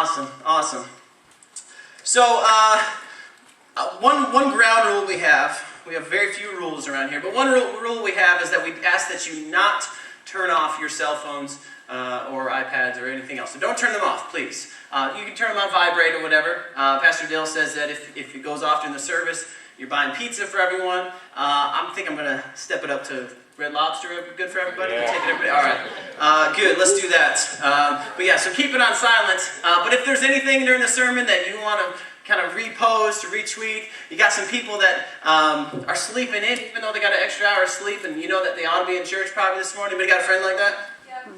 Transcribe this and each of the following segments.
Awesome, awesome. So, one ground rule we have very few rules around here, but one rule we have is that we ask that you not turn off your cell phones or iPads or anything else. So don't turn them off, please. You can turn them on vibrate or whatever. Pastor Dale says that if it goes off during the service, you're buying pizza for everyone. I think I'm going to step it up to Red Lobster. Good for everybody? Yeah. Take it, everybody? All right. Good. Let's do that. But yeah, so keep it on silent. But if there's anything during the sermon that you want to kind of repost or retweet, you got some people that are sleeping in, even though they got an extra hour of sleep, and you know that they ought to be in church probably this morning. Anybody got a friend like that?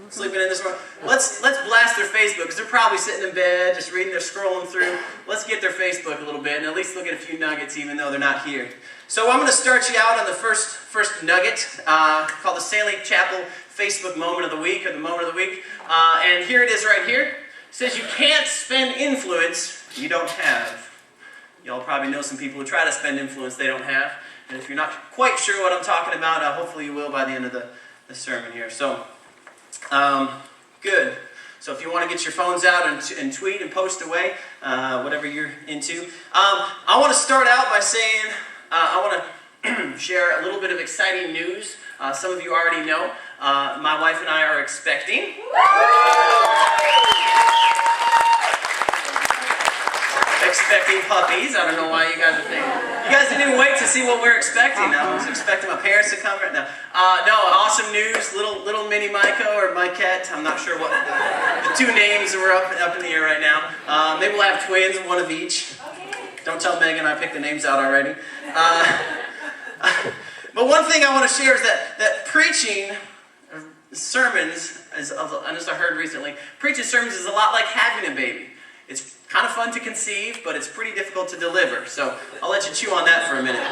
Sleeping in this morning? Let's blast their Facebook, because they're probably sitting in bed, just reading, they're scrolling through. Let's get their Facebook a little bit, and at least look at a few nuggets, even though they're not here. So I'm going to start you out on the first nugget, called the Salient Chapel Facebook Moment of the Week, or the Moment of the Week. And here it is right here. It says, you can't spend influence you don't have. Y'all probably know some people who try to spend influence they don't have. And if you're not quite sure what I'm talking about, hopefully you will by the end of the sermon here. So, good. So if you want to get your phones out and tweet and post away, whatever you're into. I want to start out by saying, I want to share a little bit of exciting news. Some of you already know. My wife and I are expecting. Expecting puppies. I don't know why you guys are thinking. You guys didn't even wait to see what we're expecting. I was expecting my parents to come right now. No, awesome news. Little mini Micah or Micah. I'm not sure what the two names are up in the air right now. Maybe we'll have twins, one of each. Don't tell Megan I picked the names out already. But one thing I want to share is that preaching sermons, as I heard recently, preaching sermons is a lot like having a baby. It's kind of fun to conceive, but it's pretty difficult to deliver. So I'll let you chew on that for a minute.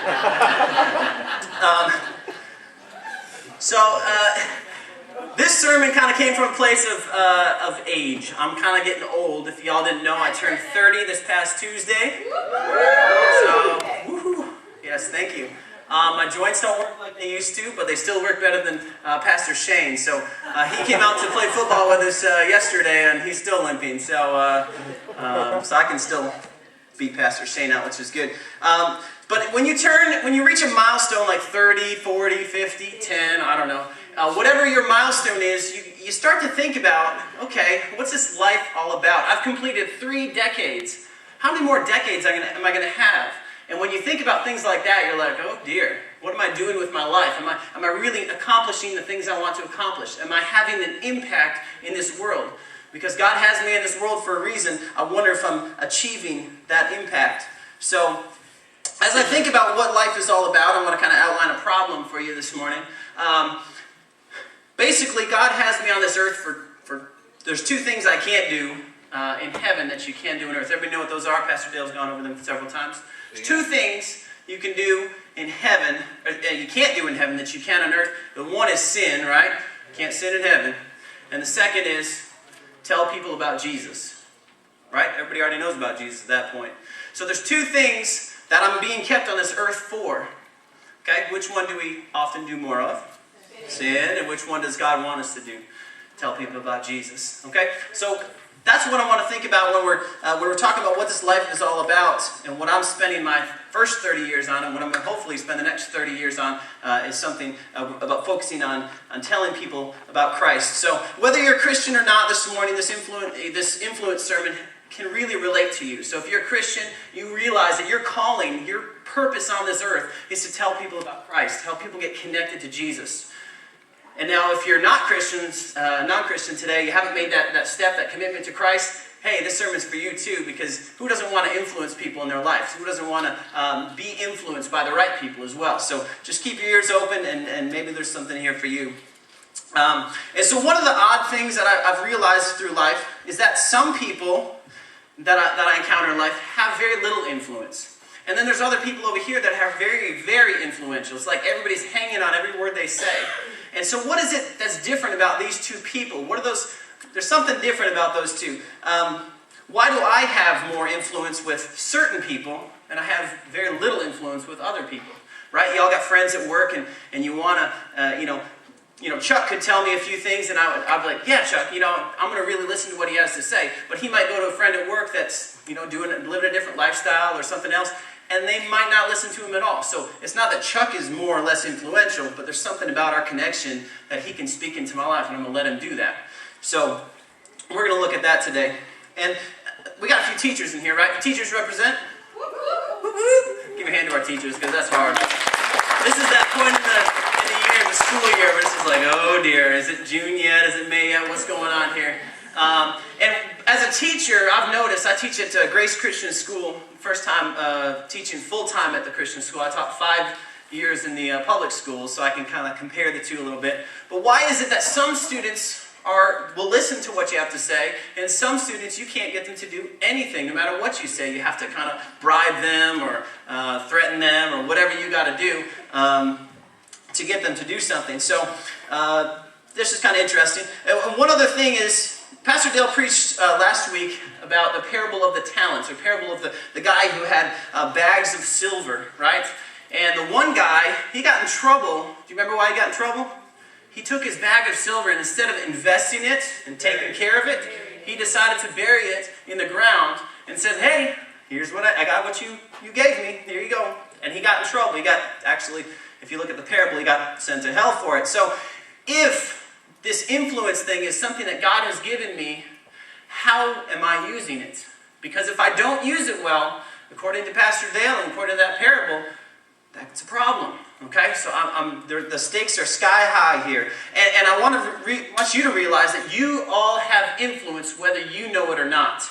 This sermon kind of came from a place of age. I'm kind of getting old. If y'all didn't know, I turned 30 this past Tuesday. So, woohoo! Yes, thank you. My joints don't work like they used to, but they still work better than Pastor Shane. So he came out to play football with us yesterday, and he's still limping. So I can still beat Pastor Shane out, which is good. But when you reach a milestone like 30, 40, 50, 10, I don't know, whatever your milestone is, you start to think about, okay, what's this life all about? I've completed 3 decades. How many more decades am I going to have? And when you think about things like that, you're like, oh dear, what am I doing with my life? Am I really accomplishing the things I want to accomplish? Am I having an impact in this world? Because God has me in this world for a reason. I wonder if I'm achieving that impact. So, as I think about what life is all about, I want to kind of outline a problem for you this morning. Basically, God has me on this earth for there's 2 things I can't do in heaven that you can do on earth. Everybody know what those are? Pastor Dale's gone over them several times. There's 2 things you can do in heaven, or you can't do in heaven that you can on earth. The one is sin, right? You can't sin in heaven. And the second is tell people about Jesus, right? Everybody already knows about Jesus at that point. So there's 2 things that I'm being kept on this earth for. Okay, which one do we often do more of? Sin. And which one does God want us to do? Tell people about Jesus. Okay, so that's what I want to think about when we're talking about what this life is all about, and what I'm spending my first 30 years on, and what I'm going to hopefully spend the next 30 years on is something about focusing on telling people about Christ. So whether you're a Christian or not this morning, this influence sermon can really relate to you. So if you're a Christian, you realize that your calling, your purpose on this earth is to tell people about Christ, help people get connected to Jesus. And now if you're non-Christian today, you haven't made that step, that commitment to Christ, hey, this sermon's for you too, because who doesn't want to influence people in their lives? Who doesn't want to be influenced by the right people as well? So just keep your ears open, and maybe there's something here for you. And so one of the odd things that I've realized through life is that some people that I encounter in life have very little influence. And then there's other people over here that are very, very influential. It's like everybody's hanging on every word they say. And so what is it that's different about these 2 people? What are those? There's something different about those 2. Why do I have more influence with certain people and I have very little influence with other people? Right? You all got friends at work and you want to, Chuck could tell me a few things, and I'd be like, yeah, Chuck, I'm going to really listen to what he has to say. But he might go to a friend at work that's, living a different lifestyle or something else, and they might not listen to him at all. So it's not that Chuck is more or less influential, but there's something about our connection that he can speak into my life, and I'm going to let him do that. So we're going to look at that today. And we got a few teachers in here, right? Teachers represent? Give a hand to our teachers, because that's hard. This is that point in the year, the school year, where it's just like, oh dear, is it June yet? Is it May yet? What's going on here? And as a teacher, I've noticed, I teach at Grace Christian School, first time teaching full-time at the Christian school. I taught 5 years in the public school, so I can kind of compare the two a little bit. But why is it that some students will listen to what you have to say, and some students you can't get them to do anything, no matter what you say? You have to kind of bribe them or threaten them or whatever you got to do to get them to do something. So this is kind of interesting. And one other thing is, Pastor Dale preached last week about the parable of the talents, or parable of the guy who had bags of silver, right? And the one guy, he got in trouble. Do you remember why he got in trouble? He took his bag of silver, and instead of investing it and taking care of it, he decided to bury it in the ground and said, hey, here's what I got what you gave me. Here you go. And he got in trouble. He got, actually, if you look at the parable, he got sent to hell for it. So if this influence thing is something that God has given me, how am I using it? Because if I don't use it well, according to Pastor Dale and according to that parable, that's a problem. Okay, so the stakes are sky high here. And I want you to realize that you all have influence whether you know it or not.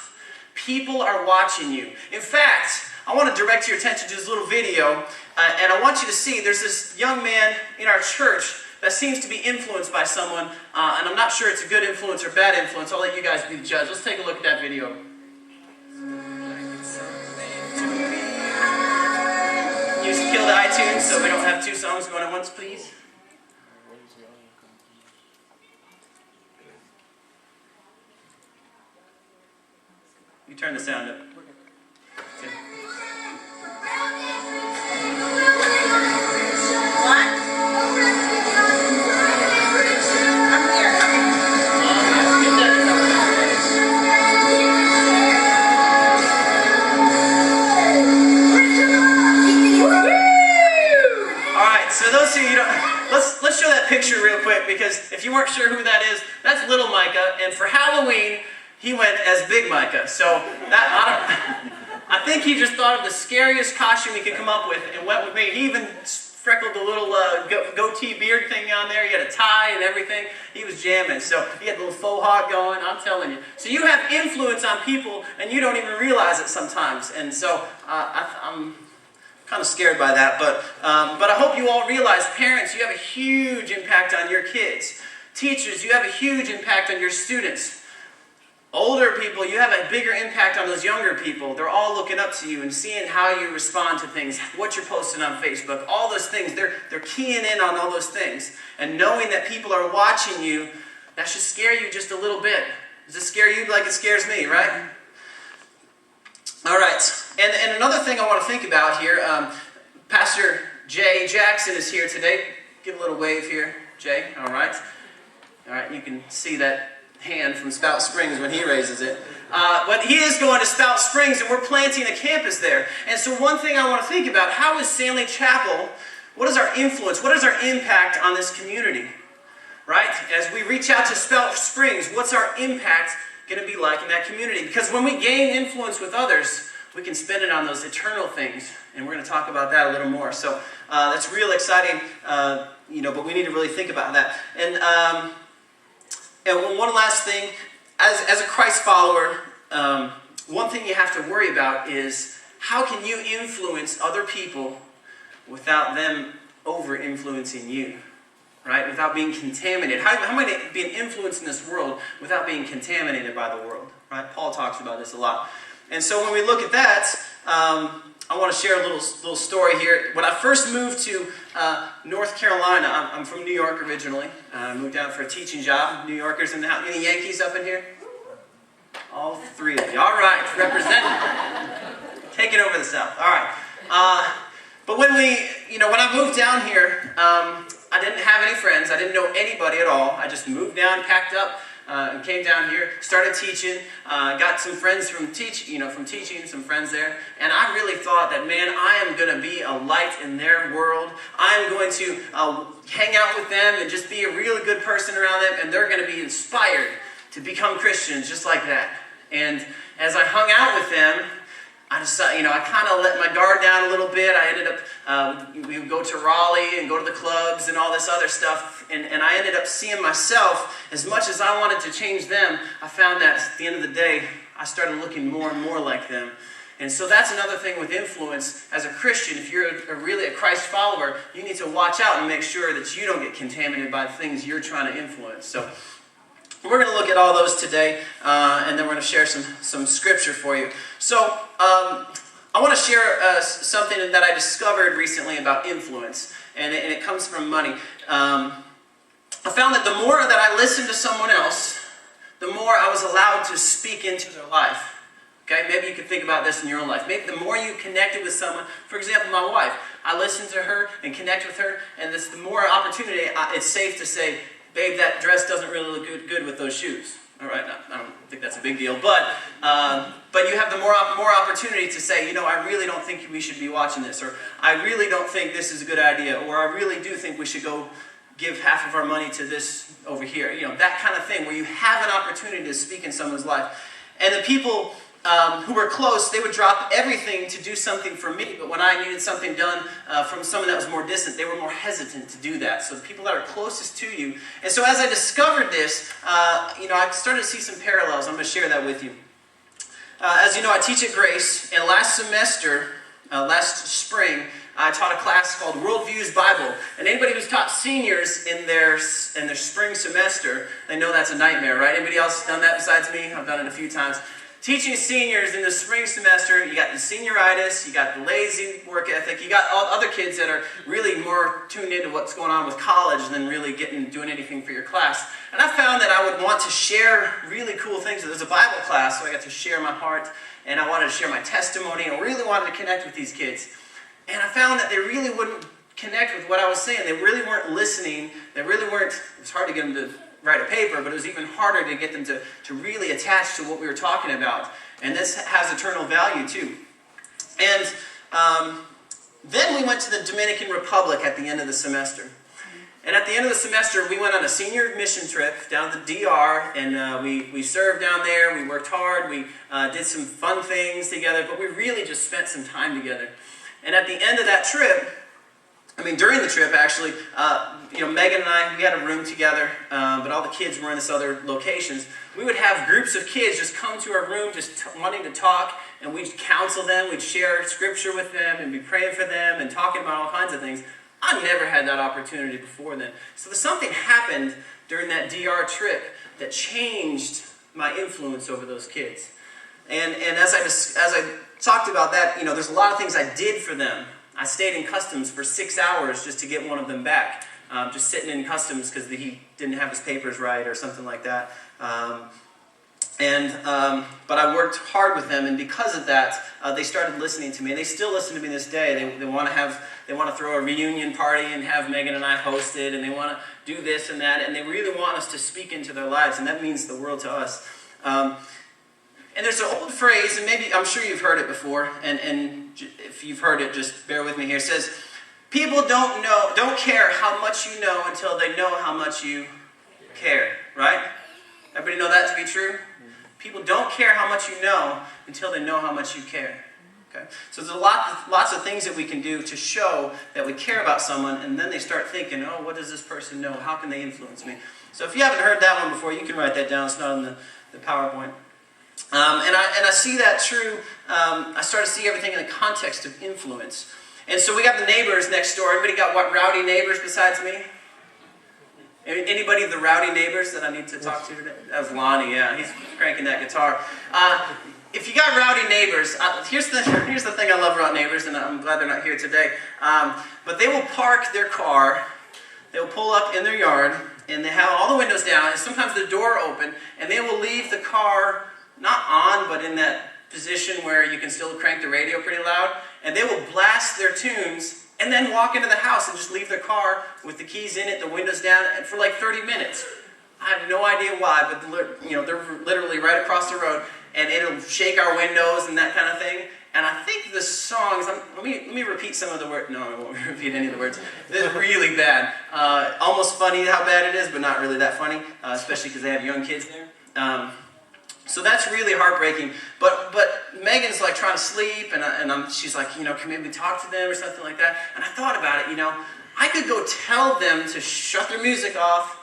People are watching you. In fact, I want to direct your attention to this little video, and I want you to see there's this young man in our church that seems to be influenced by someone, and I'm not sure it's a good influence or bad influence. I'll let you guys be the judge. Let's take a look at that video. You just kill the iTunes so we don't have two songs going at once, please. You turn the sound up. Okay. Let's show that picture real quick, because if you weren't sure who that is, that's little Micah, and for Halloween he went as Big Micah. So I think he just thought of the scariest costume he could come up with and went with me. He even freckled the little goatee beard thing on there. He had a tie and everything. He was jamming. So he had the little faux hawk going. I'm telling you. So you have influence on people and you don't even realize it sometimes. And so I'm kind of scared by that, but I hope you all realize, parents, you have a huge impact on your kids. Teachers, you have a huge impact on your students. Older people, you have a bigger impact on those younger people. They're all looking up to you and seeing how you respond to things, what you're posting on Facebook, all those things. They're keying in on all those things. And knowing that people are watching you, that should scare you just a little bit. Does it scare you like it scares me, right? All right. And another thing I want to think about here, Pastor Jay Jackson is here today. Give a little wave here, Jay. All right. All right, you can see that hand from Spout Springs when he raises it. But he is going to Spout Springs, and we're planting a campus there. And so one thing I want to think about, how is Stanley Chapel, what is our influence, what is our impact on this community? Right? As we reach out to Spout Springs, what's our impact going to be like in that community? Because when we gain influence with others, we can spend it on those eternal things, and we're going to talk about that a little more. So that's real exciting, but we need to really think about that. And one last thing, as a Christ follower, one thing you have to worry about is how can you influence other people without them over-influencing you, right? Without being contaminated. How am I going to be an influence in this world without being contaminated by the world, right? Paul talks about this a lot. And so when we look at that, I want to share a little story here. When I first moved to North Carolina, I'm from New York originally. I moved down for a teaching job. New Yorkers in the house. Any Yankees up in here? All three of you. All right, representing. Taking over the South. All right. But when I moved down here, I didn't have any friends. I didn't know anybody at all. I just moved down, packed up, and came down here, started teaching, got some friends from teaching, some friends there, and I really thought that, man, I am going to be a light in their world. I'm going to hang out with them and just be a really good person around them, and they're going to be inspired to become Christians just like that. And as I hung out with them, I decided, I kind of let my guard down a little bit. I ended up, we would go to Raleigh and go to the clubs and all this other stuff. And I ended up seeing myself, as much as I wanted to change them, I found that at the end of the day, I started looking more and more like them. And so that's another thing with influence. As a Christian, if you're really a Christ follower, you need to watch out and make sure that you don't get contaminated by the things you're trying to influence. So we're going to look at all those today, and then we're going to share some scripture for you. So I want to share something that I discovered recently about influence, and it comes from money. I found that the more that I listened to someone else, the more I was allowed to speak into their life. Okay, maybe you could think about this in your own life. Maybe the more you connected with someone, for example, my wife, I listened to her and connect with her, and the more opportunity, it's safe to say, babe, that dress doesn't really look good with those shoes. All right, I don't think that's a big deal, but you have the more opportunity to say, I really don't think we should be watching this, or I really don't think this is a good idea, or I really do think we should go give half of our money to this over here. That kind of thing, where you have an opportunity to speak in someone's life. And the people who were close, they would drop everything to do something for me, but when I needed something done from someone that was more distant, they were more hesitant to do that. So the people that are closest to you. And so as I discovered this, I started to see some parallels. I'm going to share that with you. As you know, I teach at Grace, and last spring, I taught a class called Worldviews Bible. And anybody who's taught seniors in their spring semester, they know that's a nightmare, right? Anybody else done that besides me? I've done it a few times. Teaching seniors in the spring semester, you got the senioritis, you got the lazy work ethic, you got all other kids that are really more tuned into what's going on with college than really doing anything for your class. And I found that I would want to share really cool things. There's a Bible class, so I got to share my heart, and I wanted to share my testimony, and I really wanted to connect with these kids. And I found that they really wouldn't connect with what I was saying. They really weren't listening. It was hard to get them to write a paper, but it was even harder to get them to really attach to what we were talking about. And this has eternal value too. And then we went to the Dominican Republic at the end of the semester. And at the end of the semester, we went on a senior mission trip down to the DR, and we served down there, we worked hard, we did some fun things together, but we really just spent some time together. And at the end of that trip, during the trip, actually, Megan and I, we had a room together, but all the kids were in this other locations. We would have groups of kids just come to our room just wanting to talk, and we'd counsel them, we'd share scripture with them, and be praying for them, and talking about all kinds of things. I never had that opportunity before then. So something happened during that DR trip that changed my influence over those kids. And as I talked about that, there's a lot of things I did for them. I stayed in customs for 6 hours just to get one of them back. Just sitting in customs because he didn't have his papers right or something like that. But I worked hard with them, and because of that, they started listening to me. And they still listen to me this day. They want to throw a reunion party and have Megan and I host it, and they want to do this and that, and they really want us to speak into their lives, and that means the world to us. And there's an old phrase, and maybe I'm sure you've heard it before, and if you've heard it, just bear with me here. It says, people don't care how much you know until they know how much you care, right? Everybody know that to be true? People don't care how much you know until they know how much you care. Okay? So there's lots of things that we can do to show that we care about someone, and then they start thinking, oh, what does this person know? How can they influence me? So if you haven't heard that one before, you can write that down. It's not on the PowerPoint. And I see that true. I start to see everything in the context of influence. And so we got the neighbors next door. Everybody got what rowdy neighbors besides me? Anybody of the rowdy neighbors that I need to talk to today? That was Lonnie, yeah. He's cranking that guitar. If you got rowdy neighbors, here's the thing I love about neighbors, and I'm glad they're not here today. But they will park their car, they will pull up in their yard, and they have all the windows down, and sometimes the door open, and they will leave the car not on, but in that position where you can still crank the radio pretty loud, and they will blast their tunes, and then walk into the house and just leave their car with the keys in it, the windows down, and for like 30 minutes. I have no idea why, but they're literally right across the road, and it'll shake our windows and that kind of thing. And I think the songs, let me repeat some of the words. No, I won't repeat any of the words. They're really bad. Almost funny how bad it is, but not really that funny, especially because they have young kids there. So that's really heartbreaking. But Megan's like trying to sleep, and she's like, can maybe talk to them or something like that. And I thought about it, I could go tell them to shut their music off,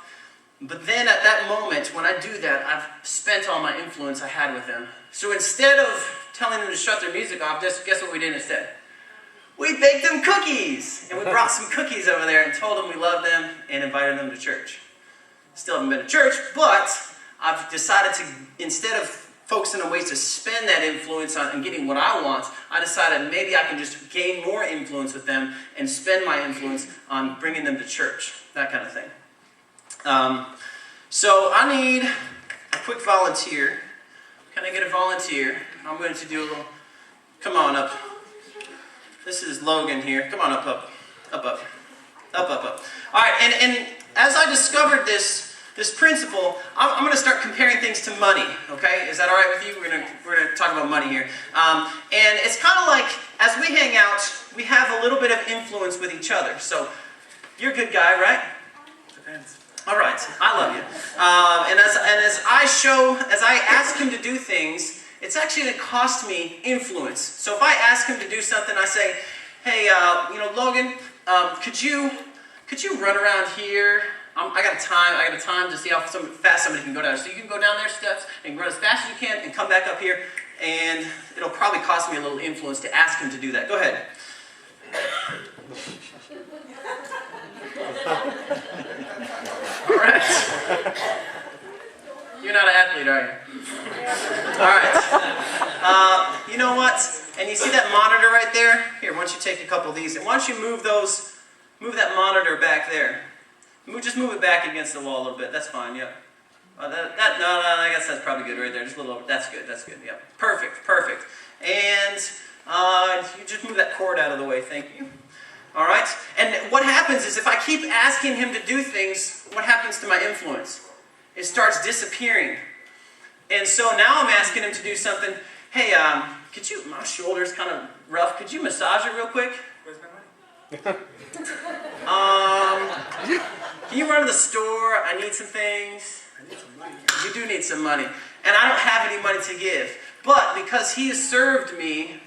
but then at that moment, when I do that, I've spent all my influence I had with them. So instead of telling them to shut their music off, guess what we did instead? We baked them cookies! And we brought some cookies over there and told them we loved them and invited them to church. Still haven't been to church, but I've decided to, instead of focusing on ways to spend that influence on and getting what I want, I decided maybe I can just gain more influence with them and spend my influence on bringing them to church, that kind of thing. So I need a quick volunteer. Can I get a volunteer? I'm going to do a little, come on up. This is Logan here. Come on up. All right, and as I discovered this principle, I'm going to start comparing things to money, okay? Is that all right with you? We're going to talk about money here. And it's kind of like, as we hang out, we have a little bit of influence with each other. So, you're a good guy, right? Depends. All right, I love you. And as I ask him to do things, it's actually going to cost me influence. So if I ask him to do something, I say, hey, Logan, could you run around here? I got time to see how fast somebody can go down. So you can go down their steps and run as fast as you can and come back up here. And it'll probably cost me a little influence to ask him to do that. Go ahead. All right. You're not an athlete, are you? All right. You know what? And you see that monitor right there? Here, why don't you take a couple of these, and why don't you move that monitor back there? Just move it back against the wall a little bit. That's fine. Yeah. I guess that's probably good right there. Just a little over. That's good. Yeah. Perfect. And you just move that cord out of the way. Thank you. All right? And what happens is if I keep asking him to do things, what happens to my influence? It starts disappearing. And so now I'm asking him to do something. Hey, my shoulder's kind of rough. Could you massage it real quick? Where's my money? Can you run to the store? I need some things. I need some money. You do need some money. And I don't have any money to give. But because he has served me,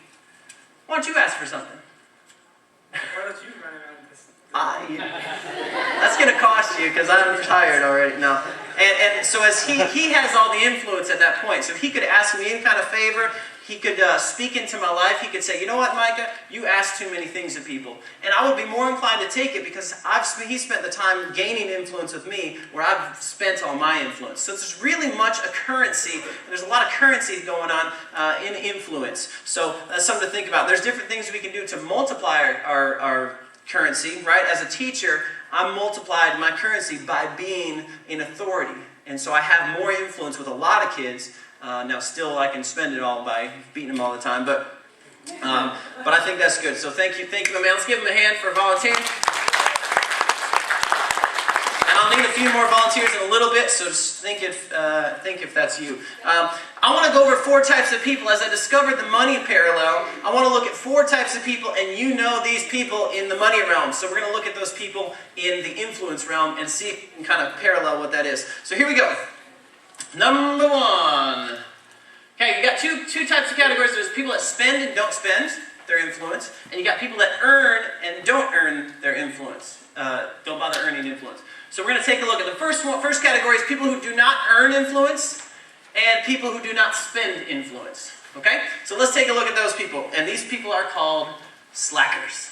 why don't you ask for something? Why don't you run around this? That's going to cost you because I'm tired already. No. And so as he has all the influence at that point. So if he could ask me any kind of favor, he could speak into my life. He could say, you know what, Micah? You ask too many things of people. And I would be more inclined to take it because he spent the time gaining influence with me where I've spent all my influence. So there's really much a currency. There's a lot of currency going on in influence. So that's something to think about. There's different things we can do to multiply our currency, right? As a teacher, I multiplied my currency by being in authority. And so I have more influence with a lot of kids. Now still I can spend it all by beating them all the time, but I think that's good. So thank you, my man. Let's give him a hand for volunteering. And I'll need a few more volunteers in a little bit, so just think if that's you. I want to go over 4 types of people. As I discovered the money parallel, I want to look at 4 types of people, and you know these people in the money realm. So we're going to look at those people in the influence realm and see if we can kind of parallel what that is. So here we go. Number 1. Okay, you got two types of categories. There's people that spend and don't spend their influence, and you got people that earn and don't earn their influence. Don't bother earning influence. So we're going to take a look at the first category is people who do not earn influence and people who do not spend influence. Okay? So let's take a look at those people. And these people are called slackers.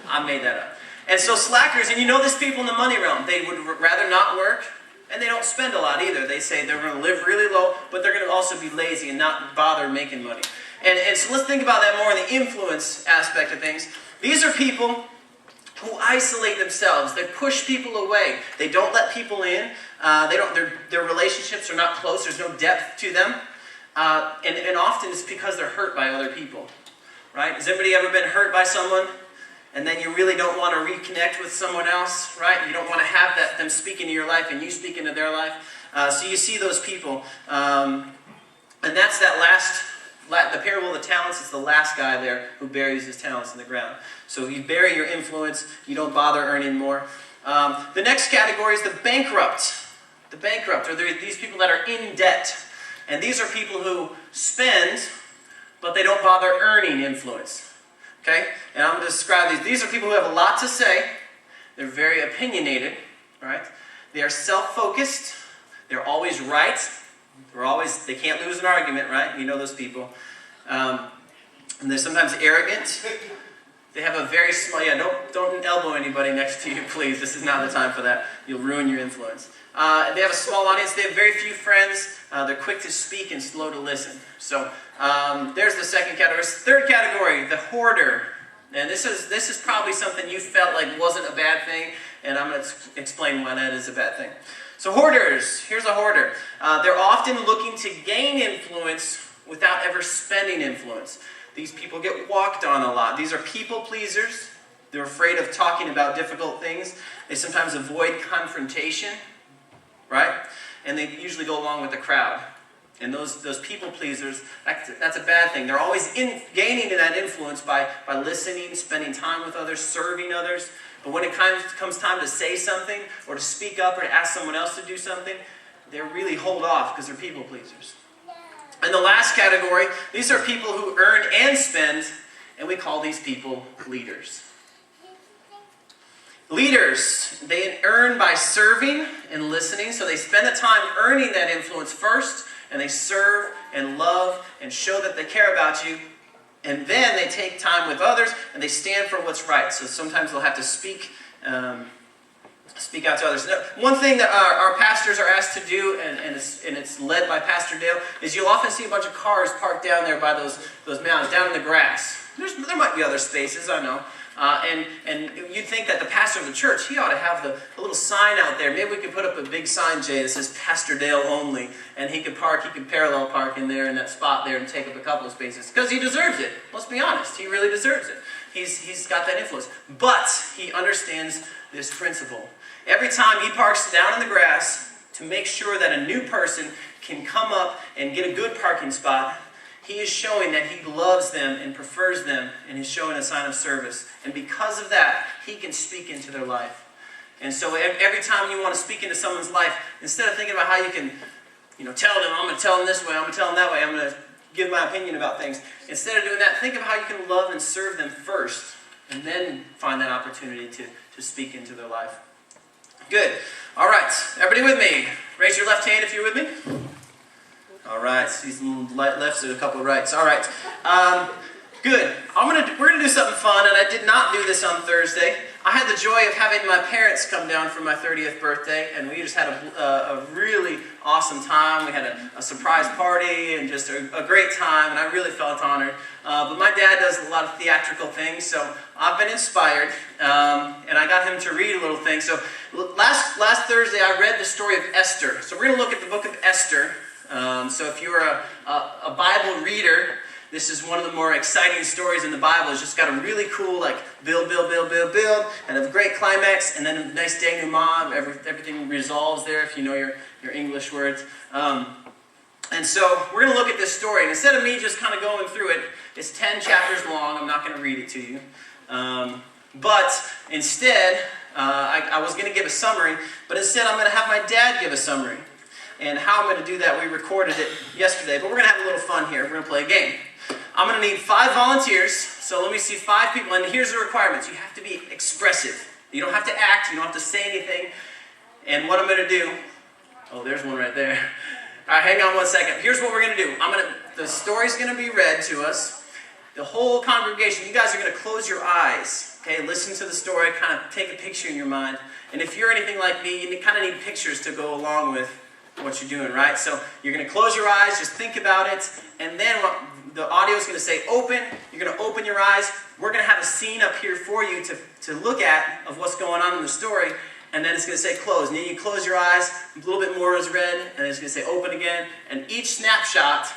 I made that up. And so slackers, and you know these people in the money realm, they would rather not work, and they don't spend a lot either. They say they're going to live really low, but they're going to also be lazy and not bother making money. And so let's think about that more in the influence aspect of things. These are people who isolate themselves. They push people away. They don't let people in. Their relationships are not close. There's no depth to them. And often it's because they're hurt by other people. Right? Has anybody ever been hurt by someone? and then you really don't want to reconnect with someone else, right? You don't want to have them speak into your life and you speak into their life. So you see those people. And that's the parable of the talents is the last guy there who buries his talents in the ground. So you bury your influence, you don't bother earning more. The next category is the bankrupt. The bankrupt are these people that are in debt. And these are people who spend, but they don't bother earning influence. Okay? And I'm going to describe these. These are people who have a lot to say. They're very opinionated. Right? They are self-focused. They're always right. They can't lose an argument, right? You know those people. And they're sometimes arrogant. They have a very small, don't elbow anybody next to you, please. This is not the time for that. You'll ruin your influence. They have a small audience. They have very few friends. They're quick to speak and slow to listen. So there's the second category. Third category, the hoarder. And this is probably something you felt like wasn't a bad thing, and I'm going to explain why that is a bad thing. So hoarders, here's a hoarder. They're often looking to gain influence without ever spending influence. These people get walked on a lot. These are people pleasers. They're afraid of talking about difficult things. They sometimes avoid confrontation, right? And they usually go along with the crowd. And those people pleasers, that's a bad thing. They're always gaining that influence by listening, spending time with others, serving others. But when it comes time to say something or to speak up or to ask someone else to do something, they really hold off because they're people pleasers. And the last category, these are people who earn and spend, and we call these people leaders. Leaders, they earn by serving and listening, so they spend the time earning that influence first, and they serve and love and show that they care about you, and then they take time with others, and they stand for what's right. So sometimes they'll have to speak out to others. Now, one thing that our pastors are asked to do, and it's led by Pastor Dale, is you'll often see a bunch of cars parked down there by those mountains, down in the grass. There might be other spaces, I know. And you'd think that the pastor of the church, he ought to have a little sign out there. Maybe we could put up a big sign, Jay, that says Pastor Dale only. And he could parallel park in there in that spot there and take up a couple of spaces. Because he deserves it. Let's be honest. He really deserves it. He's got that influence. But he understands this principle. Every time he parks down in the grass to make sure that a new person can come up and get a good parking spot, he is showing that he loves them and prefers them, and he's showing a sign of service. And because of that, he can speak into their life. And so every time you want to speak into someone's life, instead of thinking about how you can, tell them, I'm going to tell them this way, I'm going to tell them that way, I'm going to give my opinion about things. Instead of doing that, think of how you can love and serve them first, and then find that opportunity to speak into their life. Good. All right. Everybody with me? Raise your left hand if you're with me. All right. See some lefts and a couple of rights. All right. Good. We're gonna do something fun, and I did not do this on Thursday. I had the joy of having my parents come down for my 30th birthday, and we just had a really awesome time. We had a surprise party and just a great time, and I really felt honored. But my dad does a lot of theatrical things, so I've been inspired, and I got him to read a little thing. So last Thursday, I read the story of Esther. So we're going to look at the book of Esther. So if you're a Bible reader, this is one of the more exciting stories in the Bible. It's just got a really cool, build, and a great climax, and then a nice denouement. Everything resolves there if you know your English words. And so we're going to look at this story. And instead of me just kind of going through it, it's 10 chapters long. I'm not going to read it to you. But instead, I was going to give a summary, but instead I'm going to have my dad give a summary. And how I'm going to do that, we recorded it yesterday, but we're going to have a little fun here. We're going to play a game. I'm going to need 5 volunteers, so let me see 5 people, and here's the requirements. You have to be expressive. You don't have to act, you don't have to say anything. And what I'm going to do, there's one right there. All right, hang on one second. Here's what we're going to do. The story's going to be read to us. The whole congregation, you guys are going to close your eyes, okay? Listen to the story, kind of take a picture in your mind. And if you're anything like me, you kind of need pictures to go along with what you're doing, right? So you're going to close your eyes, just think about it, and then the audio is going to say open. You're going to open your eyes. We're going to have a scene up here for you to look at of what's going on in the story, and then it's going to say close. And then you close your eyes, a little bit more is read, and then it's going to say open again. And each snapshot,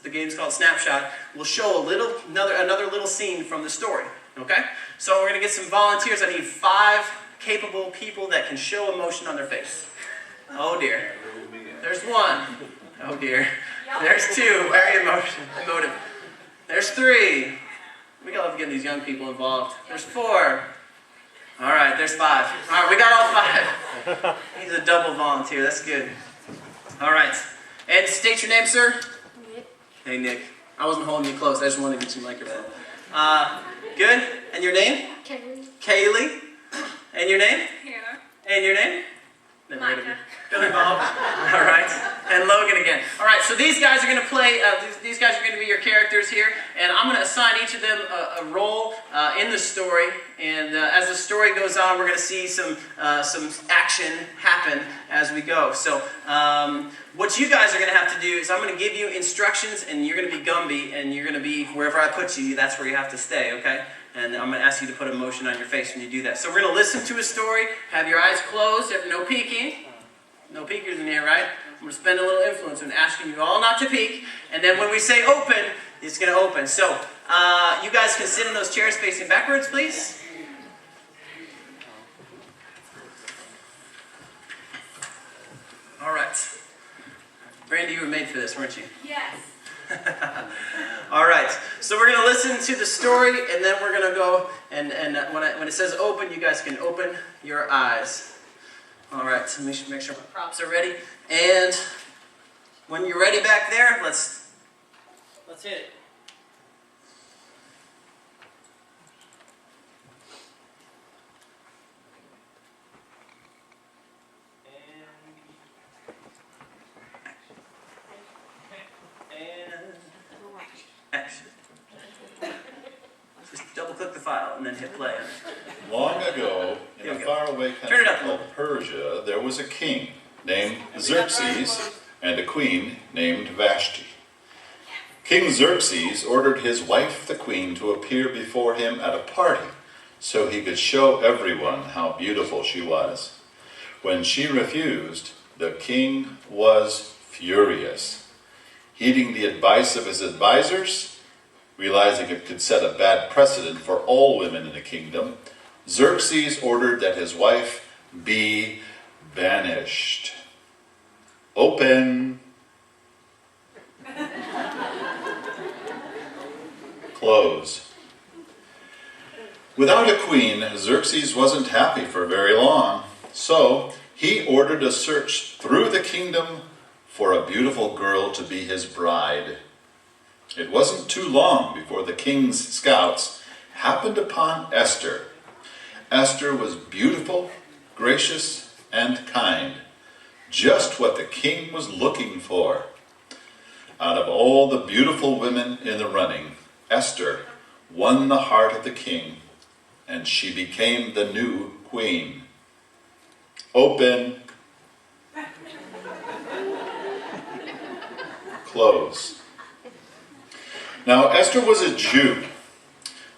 the game's called Snapshot, will show another little scene from the story. Okay? So we're going to get some volunteers. I need 5 capable people that can show emotion on their face. Oh dear. There's 1. Oh dear. There's 2. Very emotive. There's 3. We gotta love getting these young people involved. There's 4. All right, there's 5. All right, we got all 5. He's a double volunteer. That's good. All right. And state your name, sir. Nick. Hey, Nick. I wasn't holding you close. I just wanted to get you a microphone. Good. And your name? Kevin. Kaylee. And your name? Hannah. And your name? Never heard of you. Micah. Billy Bob. All right. And Logan again. All right, so these guys are going to play, these guys are going to be your characters here, and I'm going to assign each of them a role in the story, and as the story goes on, we're going to see some action happen as we go. So what you guys are going to have to do is I'm going to give you instructions, and you're going to be Gumby, and you're going to be, wherever I put you, that's where you have to stay, okay? And I'm going to ask you to put emotion on your face when you do that. So we're going to listen to a story, have your eyes closed, no peeking. No peekers in here, right? I'm going to spend a little influence in asking you all not to peek. And then when we say open, it's going to open. So you guys can sit in those chairs facing backwards, please. All right. Brandy, you were made for this, weren't you? Yes. All right. So we're going to listen to the story, and then we're going to go, and when it says open, you guys can open your eyes. All right, so make sure my props are ready. And when you're ready back there, let's hit it. And action. Just double click the file and then hit play on it. Long ago, in a faraway country called Persia, there was a king named Xerxes and a queen named Vashti. King Xerxes ordered his wife, the queen, to appear before him at a party so he could show everyone how beautiful she was. When she refused, the king was furious. Heeding the advice of his advisors, realizing it could set a bad precedent for all women in the kingdom, Xerxes ordered that his wife be banished. Open. Close. Without a queen, Xerxes wasn't happy for very long, so he ordered a search through the kingdom for a beautiful girl to be his bride. It wasn't too long before the king's scouts happened upon Esther. Esther was beautiful, gracious, and kind. Just what the king was looking for. Out of all the beautiful women in the running, Esther won the heart of the king, and she became the new queen. Open. Close. Now, Esther was a Jew.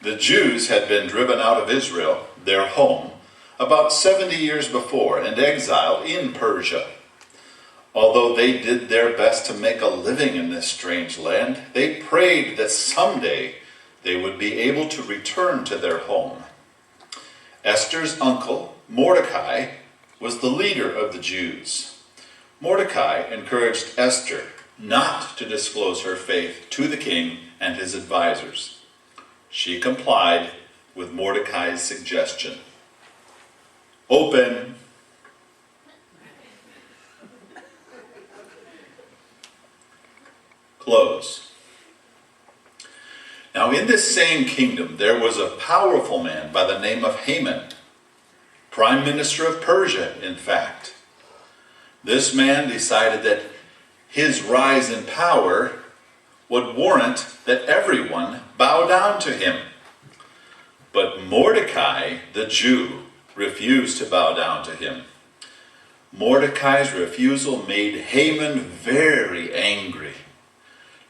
The Jews had been driven out of Israel, their home, about 70 years before and exiled in Persia. Although they did their best to make a living in this strange land, they prayed that someday they would be able to return to their home. Esther's uncle, Mordecai, was the leader of the Jews. Mordecai encouraged Esther not to disclose her faith to the king and his advisors. She complied with Mordecai's suggestion. Open. Close. Now, in this same kingdom, there was a powerful man by the name of Haman, prime minister of Persia, in fact. This man decided that his rise in power would warrant that everyone bow down to him. But Mordecai, the Jew, refused to bow down to him. Mordecai's refusal made Haman very angry.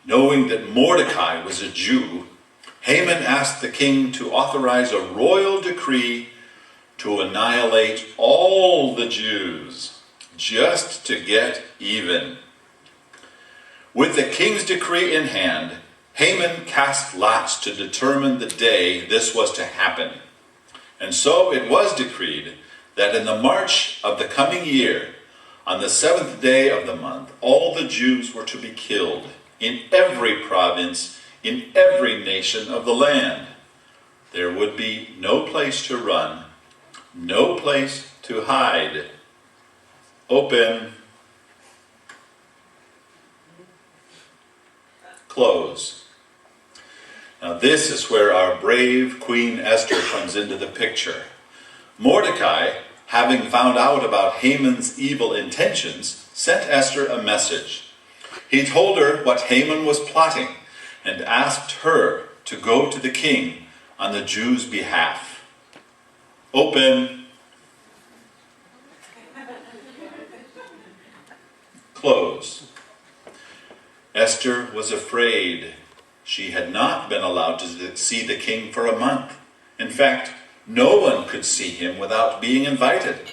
Knowing that Mordecai was a Jew, Haman asked the king to authorize a royal decree to annihilate all the Jews, just to get even. With the king's decree in hand, Haman cast lots to determine the day this was to happen. And so it was decreed that in the March of the coming year, on the 7th day of the month, all the Jews were to be killed in every province, in every nation of the land. There would be no place to run, no place to hide. Open, close. Now this is where our brave Queen Esther comes into the picture. Mordecai, having found out about Haman's evil intentions, sent Esther a message. He told her what Haman was plotting and asked her to go to the king on the Jews' behalf. Open, close. Esther was afraid. She had not been allowed to see the king for a month. In fact, no one could see him without being invited.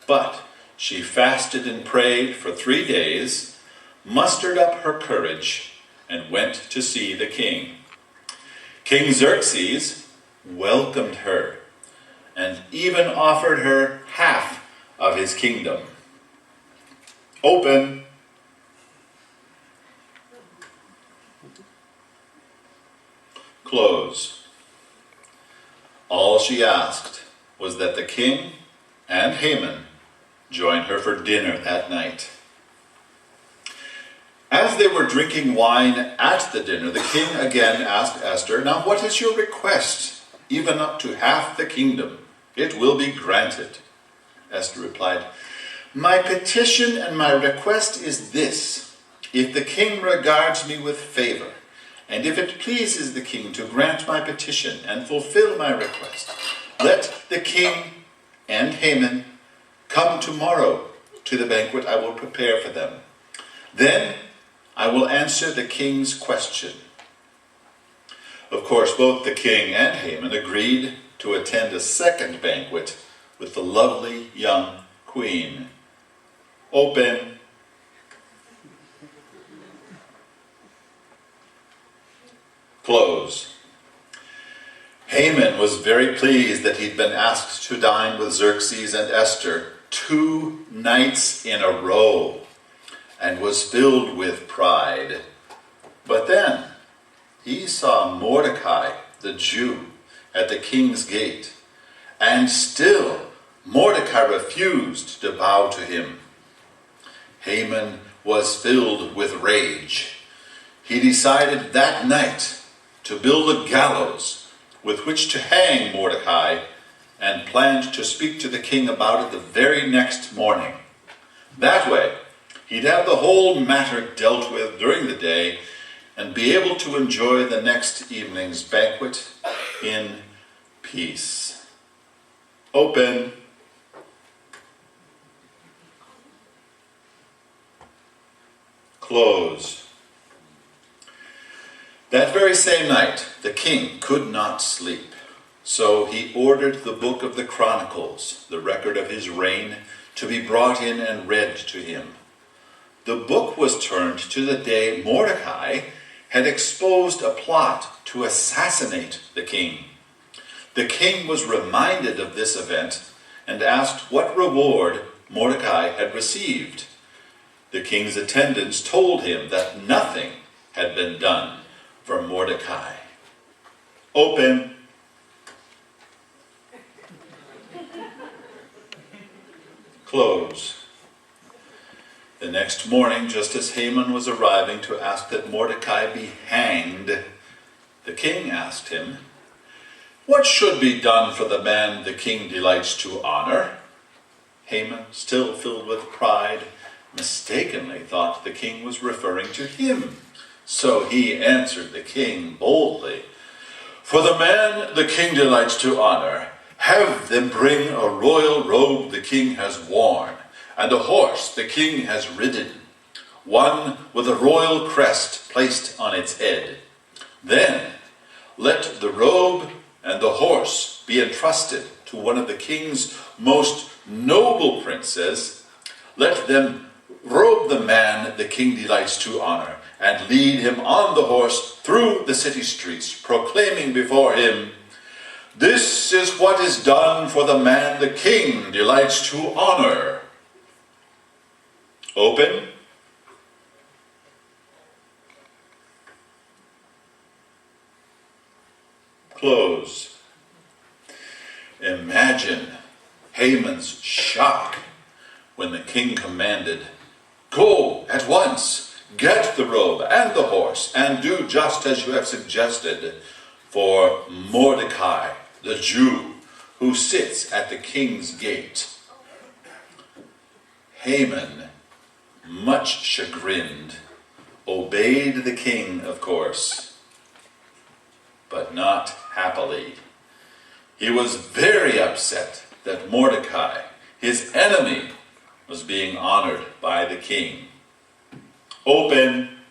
But she fasted and prayed for 3 days, mustered up her courage, and went to see the king. King Xerxes welcomed her and even offered her half of his kingdom. Open, close. All she asked was that the king and Haman join her for dinner that night. As they were drinking wine at the dinner, the king again asked Esther, "Now what is your request? Even up to half the kingdom, it will be granted." Esther replied, "My petition and my request is this: if the king regards me with favor, and if it pleases the king to grant my petition and fulfill my request, let the king and Haman come tomorrow to the banquet I will prepare for them. Then I will answer the king's question." Of course, both the king and Haman agreed to attend a second banquet with the lovely young queen. Open, close. Haman was very pleased that he'd been asked to dine with Xerxes and Esther 2 nights in a row, and was filled with pride. But then he saw Mordecai, the Jew, at the king's gate, and still Mordecai refused to bow to him. Haman was filled with rage. He decided that night to build a gallows with which to hang Mordecai, and planned to speak to the king about it the very next morning. That way, he'd have the whole matter dealt with during the day and be able to enjoy the next evening's banquet in peace. Open, close. That very same night, the king could not sleep, so he ordered the book of the Chronicles, the record of his reign, to be brought in and read to him. The book was turned to the day Mordecai had exposed a plot to assassinate the king. The king was reminded of this event and asked what reward Mordecai had received. The king's attendants told him that nothing had been done for Mordecai. Open, close. The next morning, just as Haman was arriving to ask that Mordecai be hanged, the king asked him, "What should be done for the man the king delights to honor?" Haman, still filled with pride, mistakenly thought the king was referring to him. So he answered the king boldly, "For the man the king delights to honor, have them bring a royal robe the king has worn, and a horse the king has ridden, one with a royal crest placed on its head. Then let the robe and the horse be entrusted to one of the king's most noble princes. Let them robe the man the king delights to honor, and lead him on the horse through the city streets, proclaiming before him, "This is what is done for the man the king delights to honor." Open. Close. Imagine Haman's shock when the king commanded, "Go at once, get the robe and the horse, and do just as you have suggested, for Mordecai, the Jew, who sits at the king's gate." Haman, much chagrined, obeyed the king, of course, but not happily. He was very upset that Mordecai, his enemy, was being honored by the king. Open.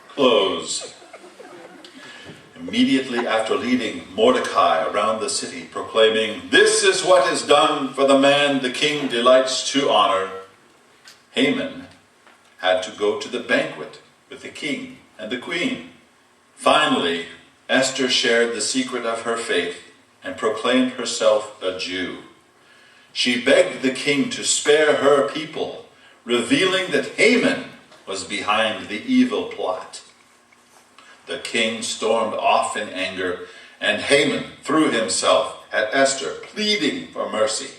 Close. Immediately after leading Mordecai around the city, proclaiming, "This is what is done for the man the king delights to honor," Haman had to go to the banquet with the king and the queen. Finally, Esther shared the secret of her faith and proclaimed herself a Jew. She begged the king to spare her people, revealing that Haman was behind the evil plot. The king stormed off in anger, and Haman threw himself at Esther, pleading for mercy.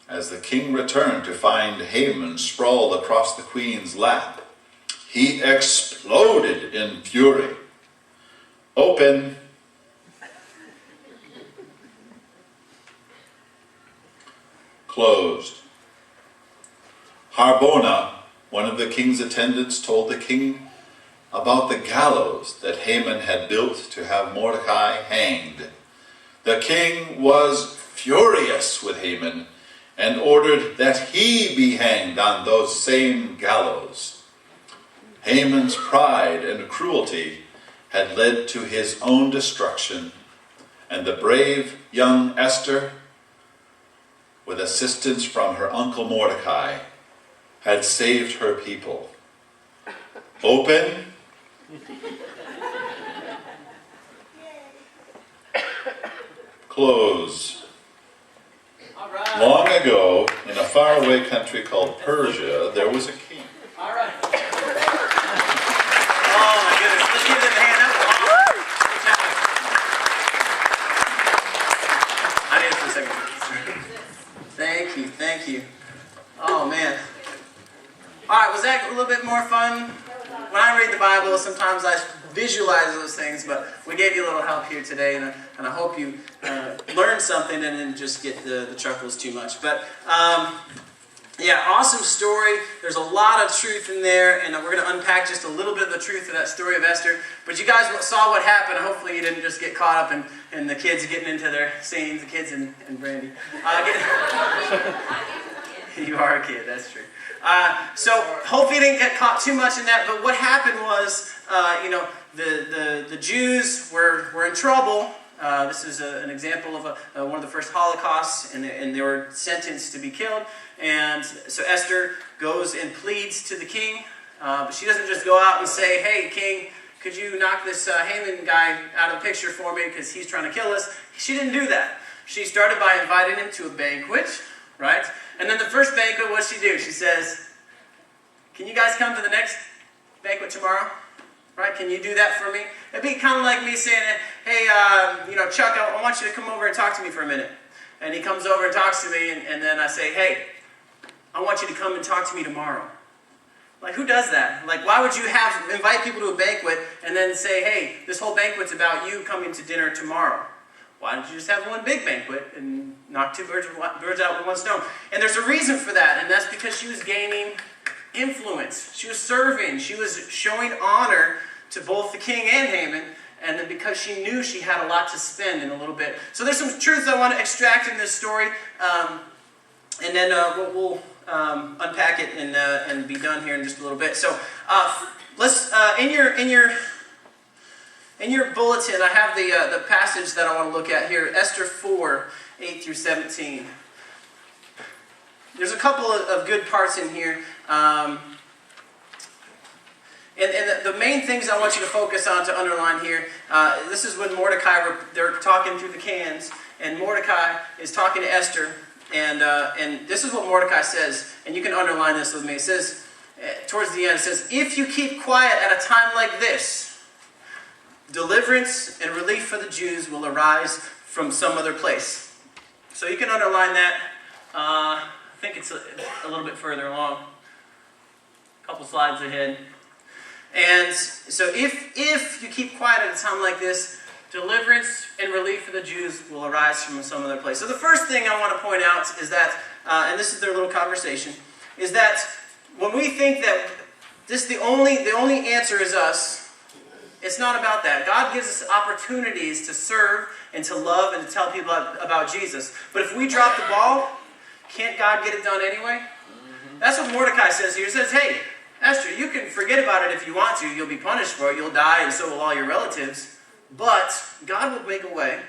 As the king returned to find Haman sprawled across the queen's lap, he exploded in fury. Open. Closed. Harbona, one of the king's attendants, told the king about the gallows that Haman had built to have Mordecai hanged. The king was furious with Haman and ordered that he be hanged on those same gallows. Haman's pride and cruelty had led to his own destruction, and the brave young Esther, with assistance from her uncle Mordecai, had saved her people. Open. Close. All right. Long ago, in a faraway country called Persia, there was a king. All right. Oh my goodness. Let's give them a hand up. I need it for a second. Thank you. Thank you. Oh man. All right. Was that a little bit more fun? When I read the Bible, sometimes I visualize those things, but we gave you a little help here today, and I hope you learned something and didn't just get the chuckles too much. But yeah, awesome story. There's a lot of truth in there, and we're going to unpack just a little bit of the truth of that story of Esther. But you guys saw what happened. Hopefully you didn't just get caught up in the kids getting into their scenes, the kids and Brandy. You are a kid, that's true. So hopefully you didn't get caught too much in that, but what happened was, the Jews were in trouble. This is an example of one of the first Holocausts, and they were sentenced to be killed. And so Esther goes and pleads to the king, but she doesn't just go out and say, "Hey, king, could you knock this Haman guy out of the picture for me because he's trying to kill us?" She didn't do that. She started by inviting him to a banquet, right? And then the first banquet, what does she do? She says, "Can you guys come to the next banquet tomorrow? Right? Can you do that for me?" It'd be kind of like me saying, "Hey, Chuck, I want you to come over and talk to me for a minute." And he comes over and talks to me, and then I say, "Hey, I want you to come and talk to me tomorrow." Like, who does that? Like, why would you invite people to a banquet and then say, "Hey, this whole banquet's about you coming to dinner tomorrow"? Why don't you just have one big banquet and knock two birds out with one stone? And there's a reason for that, and that's because she was gaining influence. She was serving. She was showing honor to both the king and Haman, and then because she knew she had a lot to spend in a little bit. So there's some truths I want to extract in this story, and then we'll unpack it and be done here in just a little bit. So let's in your bulletin, I have the passage that I want to look at here, Esther 4, 8 through 17. there's a couple of good parts in here. And the main things I want you to focus on to underline here, this is when Mordecai, they're talking through the cans, and Mordecai is talking to Esther, and this is what Mordecai says, and you can underline this with me. It says, towards the end, it says, if you keep quiet at a time like this, deliverance and relief for the Jews will arise from some other place. So you can underline that. I think it's a little bit further along, a couple slides ahead. And so if you keep quiet at a time like this, deliverance and relief for the Jews will arise from some other place. So the first thing I want to point out is that, and this is their little conversation, is that when we think that the only answer is us, it's not about that. God gives us opportunities to serve and to love and to tell people about Jesus. But if we drop the ball, can't God get it done anyway? That's what Mordecai says here. He says, hey, Esther, you can forget about it if you want to. You'll be punished for it. You'll die, and so will all your relatives. But God will make a way.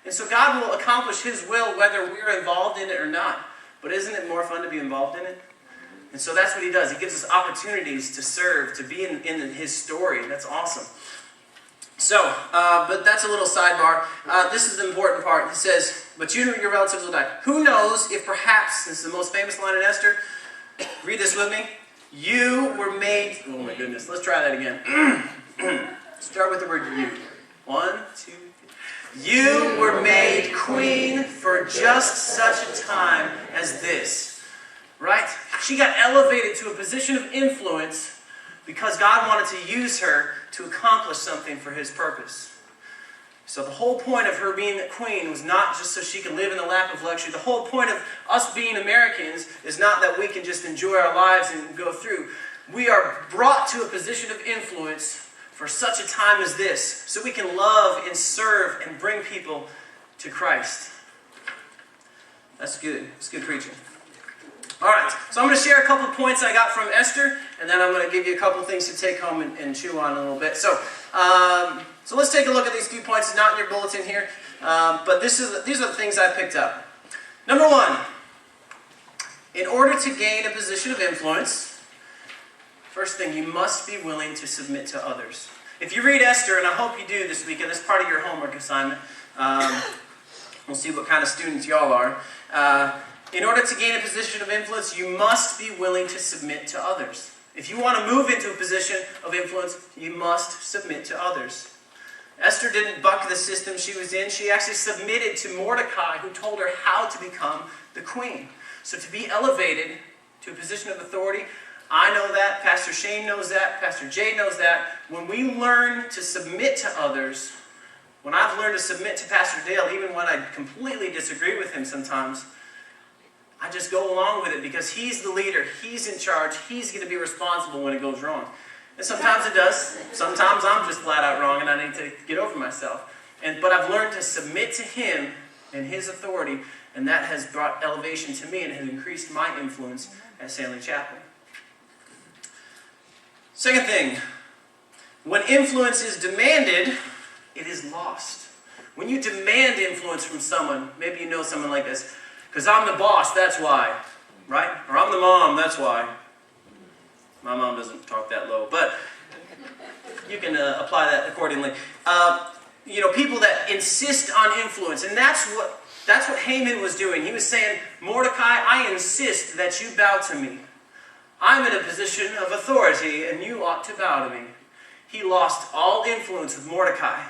And so God will accomplish His will whether we're involved in it or not. But isn't it more fun to be involved in it? And so that's what He does. He gives us opportunities to serve, to be in His story. That's awesome. So, but that's a little sidebar. This is the important part. It says, but you and your relatives will die. Who knows if perhaps, this is the most famous line in Esther, read this with me. You were made, oh my goodness, let's try that again. Start with the word you. 1, 2, 3. You were made queen for just such a time as this. Right? She got elevated to a position of influence because God wanted to use her to accomplish something for His purpose. So the whole point of her being the queen was not just so she could live in the lap of luxury. The whole point of us being Americans is not that we can just enjoy our lives and go through. We are brought to a position of influence for such a time as this, so we can love and serve and bring people to Christ. That's good. It's good preaching. All right, so I'm going to share a couple of points I got from Esther, and then I'm going to give you a couple of things to take home and chew on a little bit. So let's take a look at these few points. It's not in your bulletin here, but these are the things I picked up. Number 1, in order to gain a position of influence, first thing, you must be willing to submit to others. If you read Esther, and I hope you do this weekend, that's part of your homework assignment. We'll see what kind of students y'all are. In order to gain a position of influence, you must be willing to submit to others. If you want to move into a position of influence, you must submit to others. Esther didn't buck the system she was in. She actually submitted to Mordecai, who told her how to become the queen. So to be elevated to a position of authority, I know that, Pastor Shane knows that, Pastor Jay knows that. When we learn to submit to others, when I've learned to submit to Pastor Dale, even when I completely disagree with him sometimes, I just go along with it because he's the leader, he's in charge, he's going to be responsible when it goes wrong. And sometimes it does. Sometimes I'm just flat out wrong and I need to get over myself. But I've learned to submit to him and his authority, and that has brought elevation to me and has increased my influence at Stanley Chapel. Second thing, when influence is demanded, it is lost. When you demand influence from someone, maybe you know someone like this, because I'm the boss, that's why, right? Or I'm the mom, that's why. My mom doesn't talk that low, but you can apply that accordingly. People that insist on influence, and that's what Haman was doing. He was saying, Mordecai, I insist that you bow to me. I'm in a position of authority, and you ought to bow to me. He lost all influence with Mordecai,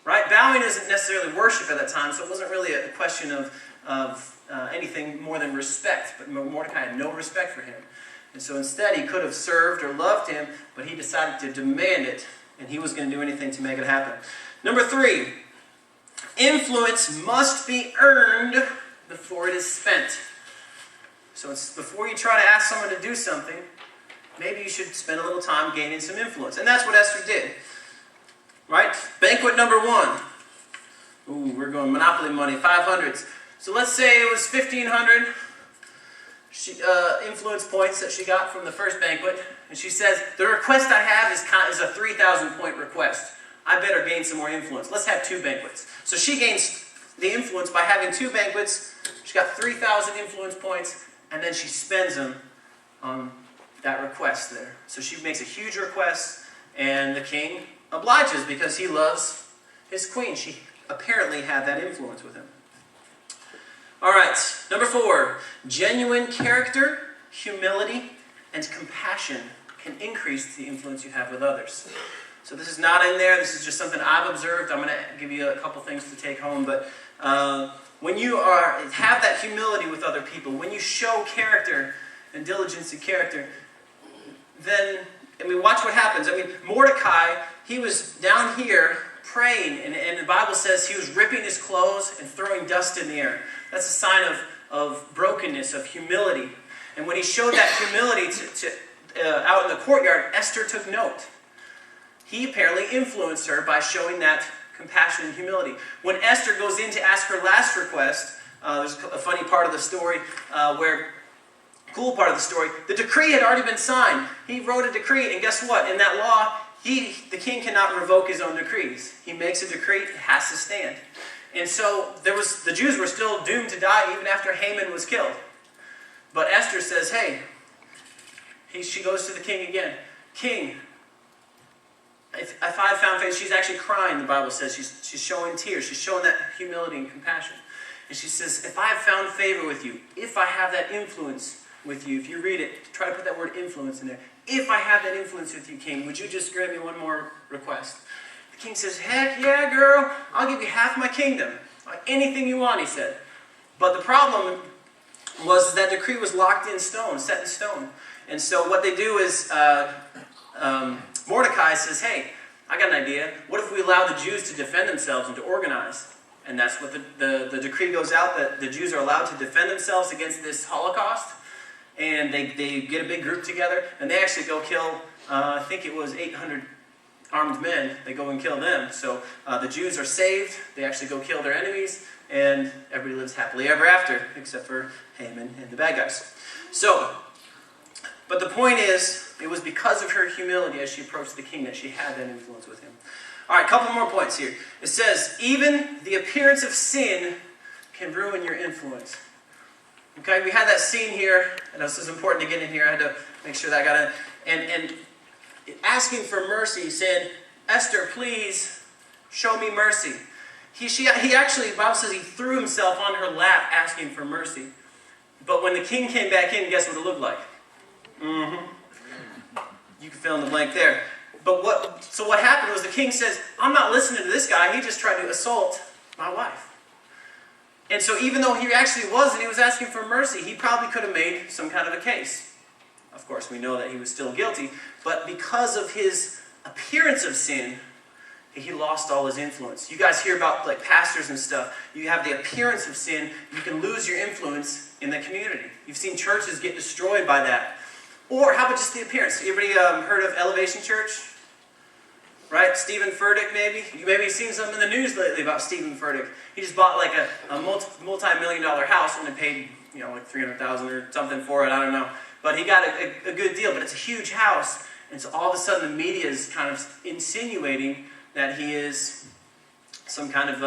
right? Bowing isn't necessarily worship at that time, so it wasn't really a question of anything more than respect. But Mordecai had no respect for him. And so instead he could have served or loved him, but he decided to demand it, and he was going to do anything to make it happen. Number 3, influence must be earned before it is spent. So before you try to ask someone to do something, maybe you should spend a little time gaining some influence. And that's what Esther did. Right? Banquet number 1. Ooh, we're going Monopoly money, 500s. So let's say it was 1,500 influence points that she got from the first banquet. And she says, the request I have is a 3,000 point request. I better gain some more influence. Let's have 2 banquets. So she gains the influence by having 2 banquets. She got 3,000 influence points. and then she spends them on that request there. So she makes a huge request, and the king obliges because he loves his queen. She apparently had that influence with him. All right, number 4, genuine character, humility, and compassion can increase the influence you have with others. So this is not in there. This is just something I've observed. I'm going to give you a couple things to take home. But when you have that humility with other people, when you show character and diligence in character, then, watch what happens. Mordecai, he was down here praying, and the Bible says he was ripping his clothes and throwing dust in the air. That's a sign of brokenness, of humility. And when he showed that humility out in the courtyard, Esther took note. He apparently influenced her by showing that compassion and humility. When Esther goes in to ask her last request, there's a funny part of the story cool part of the story, the decree had already been signed. He wrote a decree, and guess what? In that law, the king cannot revoke his own decrees. He makes a decree, it has to stand. And so the Jews were still doomed to die even after Haman was killed. But Esther says, hey, she goes to the king again. King, if I have found faith, she's actually crying, the Bible says. She's showing tears. She's showing that humility and compassion. And she says, if I have found favor with you, if I have that influence with you, if you read it, try to put that word influence in there. If I have that influence with you, king, would you just grant me one more request? The king says, heck yeah, girl. I'll give you half my kingdom. Anything you want, he said. But the problem was that decree was locked in stone, set in stone. And so what they do is Mordecai says, hey, I got an idea. What if we allow the Jews to defend themselves and to organize? And that's what the decree goes out, that the Jews are allowed to defend themselves against this Holocaust. And they get a big group together, and they actually go kill, I think it was 800 armed men. They go and kill them. So the Jews are saved. They actually go kill their enemies, and everybody lives happily ever after, except for Haman and the bad guys. So, but the point is, it was because of her humility as she approached the king that she had that influence with him. All right, a couple more points here. It says, even the appearance of sin can ruin your influence. Okay, we had that scene here, and this is important to get in here. I had to make sure that I got in. And asking for mercy, saying, Esther, please show me mercy. He actually, the Bible says he threw himself on her lap asking for mercy. But when the king came back in, guess what it looked like? You can fill in the blank there. But what happened was the king says, I'm not listening to this guy. He just tried to assault my wife. And so even though he actually wasn't, he was asking for mercy, he probably could have made some kind of a case. Of course, we know that he was still guilty. But because of his appearance of sin, he lost all his influence. You guys hear about pastors and stuff. You have the appearance of sin, you can lose your influence in the community. You've seen churches get destroyed by that. Or how about just the appearance? Everybody heard of Elevation Church? Right? Stephen Furtick, maybe? You maybe seen something in the news lately about Stephen Furtick. He just bought a multi-million-dollar house, only paid $300,000 or something for it, I don't know. But he got a good deal, but it's a huge house. And so all of a sudden the media is kind of insinuating that he is some kind of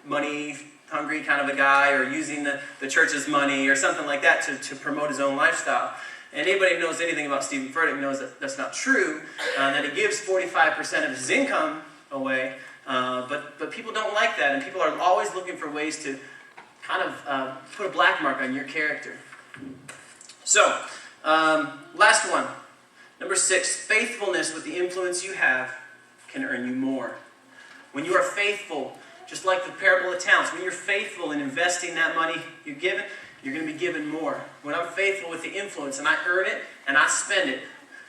money-hungry kind of a guy, or using the church's money or something like that to promote his own lifestyle. And anybody who knows anything about Stephen Furtick knows that that's not true, that he gives 45% of his income away, but people don't like that, and people are always looking for ways to kind of put a black mark on your character. So, last one. Number 6, faithfulness with the influence you have can earn you more. When you are faithful, just like the parable of talents, when you're faithful in investing that money you're given, you're going to be given more. When I'm faithful with the influence and I earn it and I spend it,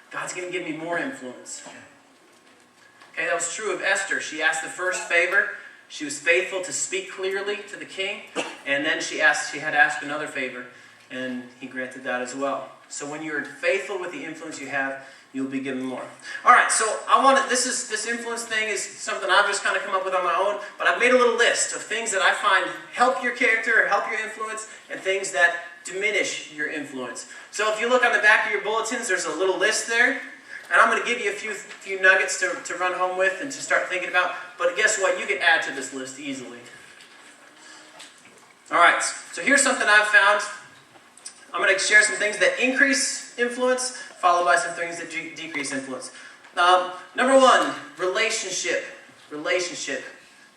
God's going to give me more influence. Okay, that was true of Esther. She asked the first favor. She was faithful to speak clearly to the king. And then she had to ask another favor. And he granted that as well. So when you're faithful with the influence you have, you'll be given more. All right, so this influence thing is something I've just kind of come up with on my own, but I've made a little list of things that I find help your character or help your influence, and things that diminish your influence. So if you look on the back of your bulletins, there's a little list there, and I'm going to give you a few nuggets to run home with and to start thinking about, but guess what? You can add to this list easily. All right, so here's something I've found. I'm going to share some things that increase influence, followed by some things that decrease influence. Number one, relationship. Relationship.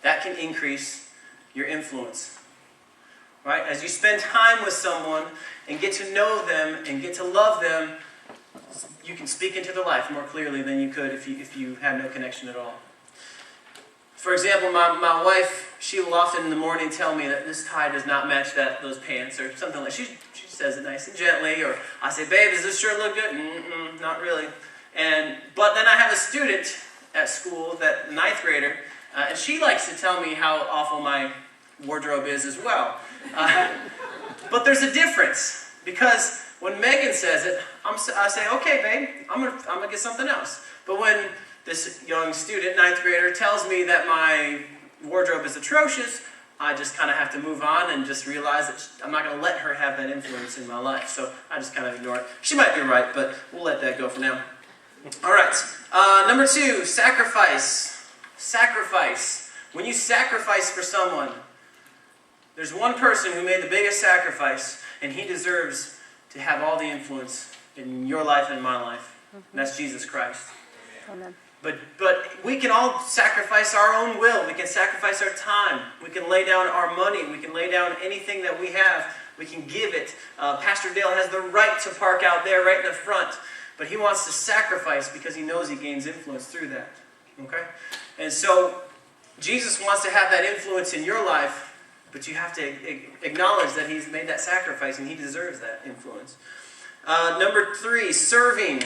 That can increase your influence. Right? As you spend time with someone and get to know them and get to love them, you can speak into their life more clearly than you could if you had no connection at all. For example, my wife, she will often in the morning tell me that this tie does not match those pants or something like that. She says it nice and gently, or I say, babe, does this shirt look good? Not really. But then I have a student at school, that ninth grader, and she likes to tell me how awful my wardrobe is as well. But there's a difference, because when Megan says it, I say, okay, babe, I'm gonna get something else. But when this young student, ninth grader, tells me that my wardrobe is atrocious, I just kind of have to move on and just realize that I'm not going to let her have that influence in my life. So I just kind of ignore it. She might be right, but we'll let that go for now. All right. Number two, sacrifice. Sacrifice. When you sacrifice for someone, there's one person who made the biggest sacrifice, and he deserves to have all the influence in your life and my life. And that's Jesus Christ. Amen. But we can all sacrifice our own will. We can sacrifice our time. We can lay down our money. We can lay down anything that we have. We can give it. Pastor Dale has the right to park out there right in the front. But he wants to sacrifice because he knows he gains influence through that. Okay? And so Jesus wants to have that influence in your life, but you have to acknowledge that he's made that sacrifice and he deserves that influence. Number three, serving.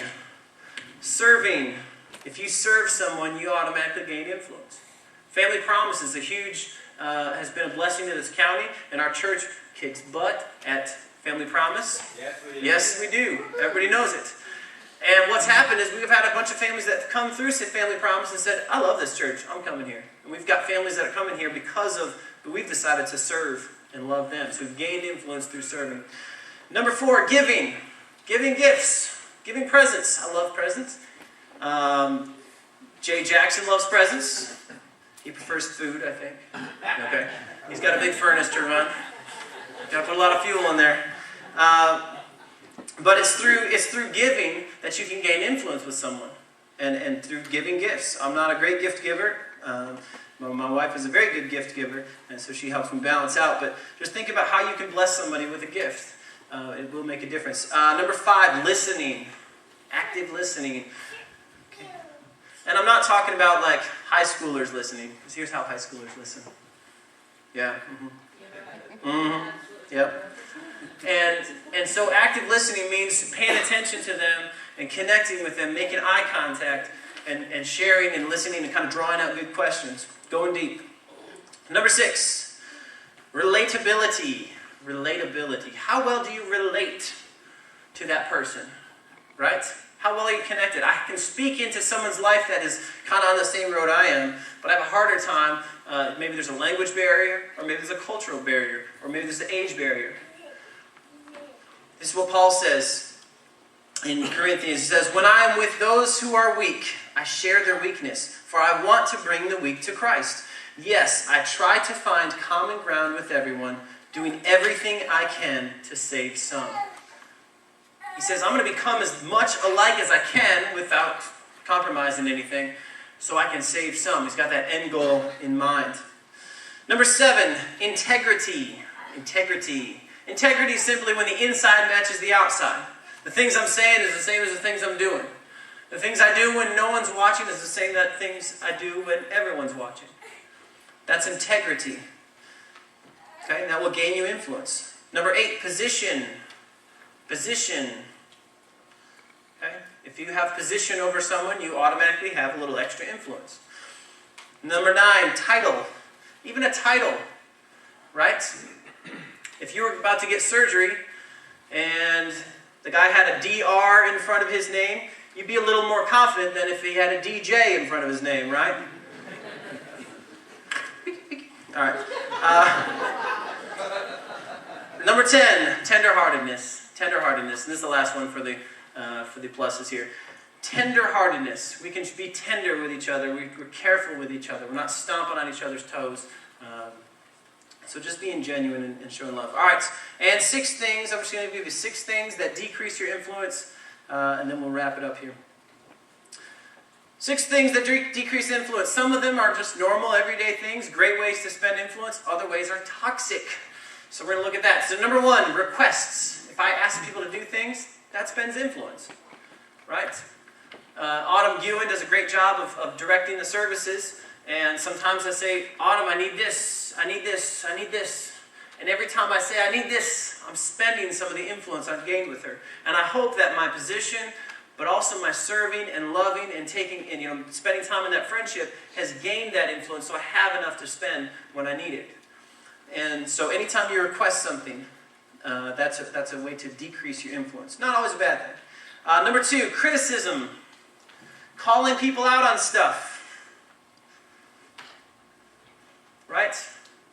Serving. If you serve someone, you automatically gain influence. Family Promise is has been a blessing to this county, and our church kicks butt at Family Promise. Yes, we do. Yes, we do. Everybody knows it. And what's happened is we've had a bunch of families that have come through Family Promise and said, I love this church, I'm coming here. And we've got families that are coming here but we've decided to serve and love them. So we've gained influence through serving. Number four, giving. Giving gifts. Giving presents. I love presents. Jay Jackson loves presents. He prefers food, I think. Okay. He's got a big furnace to run. Got to put a lot of fuel in there. But it's through giving that you can gain influence with someone, and through giving gifts. I'm not a great gift giver. My wife is a very good gift giver, and so she helps me balance out. But just think about how you can bless somebody with a gift. It will make a difference. Number five, listening. Active listening. Okay. And I'm not talking about like high schoolers listening, because here's how high schoolers listen. Yeah. Yep. And so active listening means paying attention to them and connecting with them, making eye contact, and sharing and listening and kind of drawing out good questions, going deep. Number six, relatability. Relatability. How well do you relate to that person? Right? How well are you connected? I can speak into someone's life that is kind of on the same road I am, but I have a harder time. Maybe there's a language barrier, or maybe there's a cultural barrier, or maybe there's an age barrier. This is what Paul says in Corinthians. He says, when I am with those who are weak, I share their weakness, for I want to bring the weak to Christ. Yes, I try to find common ground with everyone, doing everything I can to save some. He says, I'm going to become as much alike as I can without compromising anything, so I can save some. He's got that end goal in mind. Number seven, integrity. Integrity. Integrity is simply when the inside matches the outside. The things I'm saying is the same as the things I'm doing. The things I do when no one's watching is the same as the things I do when everyone's watching. That's integrity. Okay, and that will gain you influence. Number eight, position. Position. Okay? If you have position over someone, you automatically have a little extra influence. Number nine, title. Even a title, right? If you were about to get surgery and the guy had a DR in front of his name, you'd be a little more confident than if he had a DJ in front of his name, right? All right. Number 10, tenderheartedness. Tenderheartedness. And this is the last one for the pluses here. Tenderheartedness. We can be tender with each other. We're careful with each other. We're not stomping on each other's toes. So just being genuine and showing love. All right, and 6 things. I'm just going to give you 6 things that decrease your influence, and then we'll wrap it up here. 6 things that decrease influence. Some of them are just normal, everyday things, great ways to spend influence. Other ways are toxic. So we're going to look at that. So number 1, requests. If I ask people to do things, that spends influence, right? Autumn Ewan does a great job of directing the services. And sometimes I say, Autumn, I need this, I need this, I need this. And every time I say I need this, I'm spending some of the influence I've gained with her. And I hope that my position, but also my serving and loving and taking and spending time in that friendship has gained that influence, so I have enough to spend when I need it. And so anytime you request something, that's a way to decrease your influence. Not always a bad thing. Number 2, criticism. Calling people out on stuff. Right?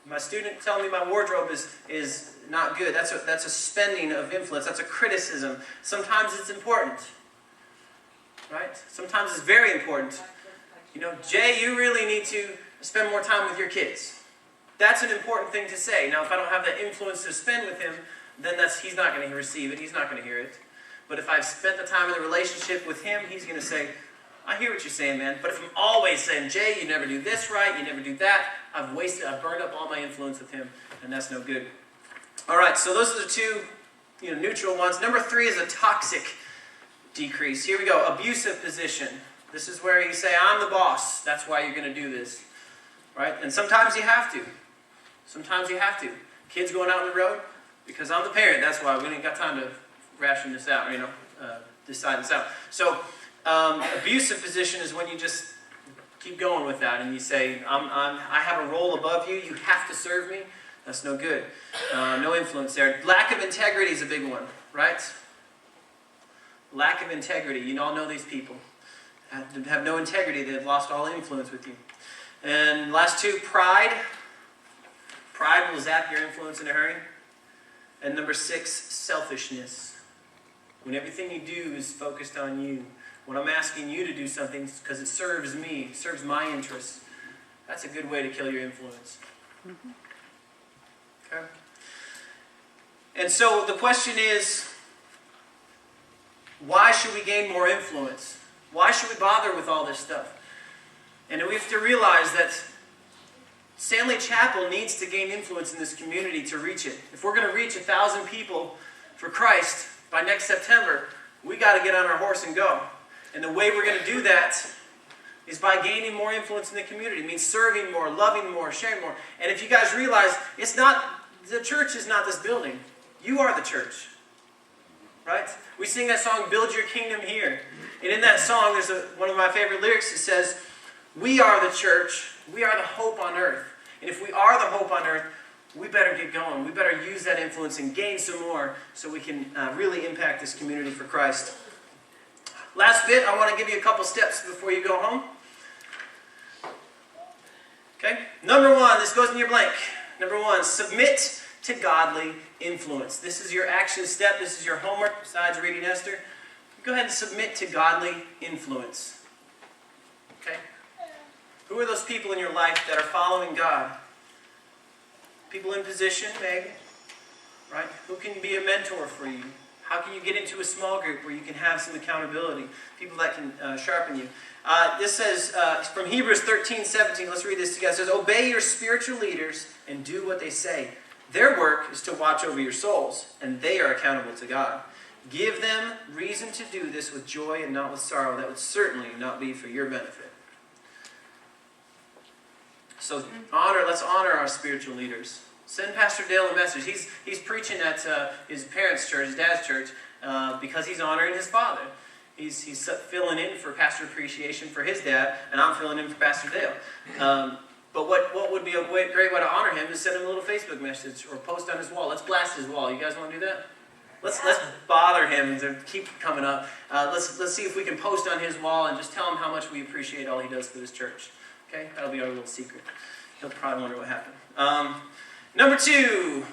My student telling me my wardrobe is not good. That's a spending of influence. That's a criticism. Sometimes it's important. Right? Sometimes it's very important. Jay, you really need to spend more time with your kids. That's an important thing to say. Now, if I don't have that influence to spend with him, then he's not going to receive it. He's not going to hear it. But if I've spent the time in the relationship with him, he's going to say, I hear what you're saying, man. But if I'm always saying, Jay, you never do this right, you never do that, I've burned up all my influence with him, and that's no good. All right, so those are the 2 neutral ones. Number 3 is a toxic decrease. Here we go, abusive position. This is where you say, I'm the boss. That's why you're going to do this. Right? And sometimes you have to. Sometimes you have to. Kids going out on the road, because I'm the parent, that's why we ain't got time to ration this out, decide this out. So, abusive position is when you just keep going with that and you say, I have a role above you, you have to serve me. That's no good. No influence there. Lack of integrity is a big one, right? Lack of integrity. You all know these people. Have no integrity. They've lost all influence with you. And last 2, pride. Pride will zap your influence in a hurry. And number 6, selfishness. When everything you do is focused on you. When I'm asking you to do something because it serves me, serves my interests, that's a good way to kill your influence. Okay? And so the question is, why should we gain more influence? Why should we bother with all this stuff? And we have to realize that Stanley Chapel needs to gain influence in this community to reach it. If we're going to reach 1,000 people for Christ by next September, we got to get on our horse and go. And the way we're going to do that is by gaining more influence in the community. It means serving more, loving more, sharing more. And if you guys realize, the church is not this building. You are the church. Right? We sing that song, Build Your Kingdom Here. And in that song, there's one of my favorite lyrics. It says, we are the church. We are the hope on earth. And if we are the hope on earth, we better get going. We better use that influence and gain some more so we can really impact this community for Christ. Last bit, I want to give you a couple steps before you go home. Okay? Number 1, this goes in your blank. Number 1, submit to godly influence. This is your action step. This is your homework besides reading Esther. Go ahead and submit to godly influence. Okay? Who are those people in your life that are following God? People in position, maybe. Right? Who can be a mentor for you? How can you get into a small group where you can have some accountability? People that can sharpen you. This says, from Hebrews 13:17, let's read this together. It says, obey your spiritual leaders and do what they say. Their work is to watch over your souls, and they are accountable to God. Give them reason to do this with joy and not with sorrow. That would certainly not be for your benefit. So let's honor our spiritual leaders. Send Pastor Dale a message. He's preaching at his parents' church, his dad's church, because he's honoring his father. He's filling in for pastor appreciation for his dad, and I'm filling in for Pastor Dale. But what would be a great way to honor him is send him a little Facebook message or post on his wall. Let's blast his wall. You guys want to do that? Let's bother him to keep coming up. Let's see if we can post on his wall and just tell him how much we appreciate all he does for this church. Okay, that'll be our little secret. He'll probably wonder what happened. Number 2,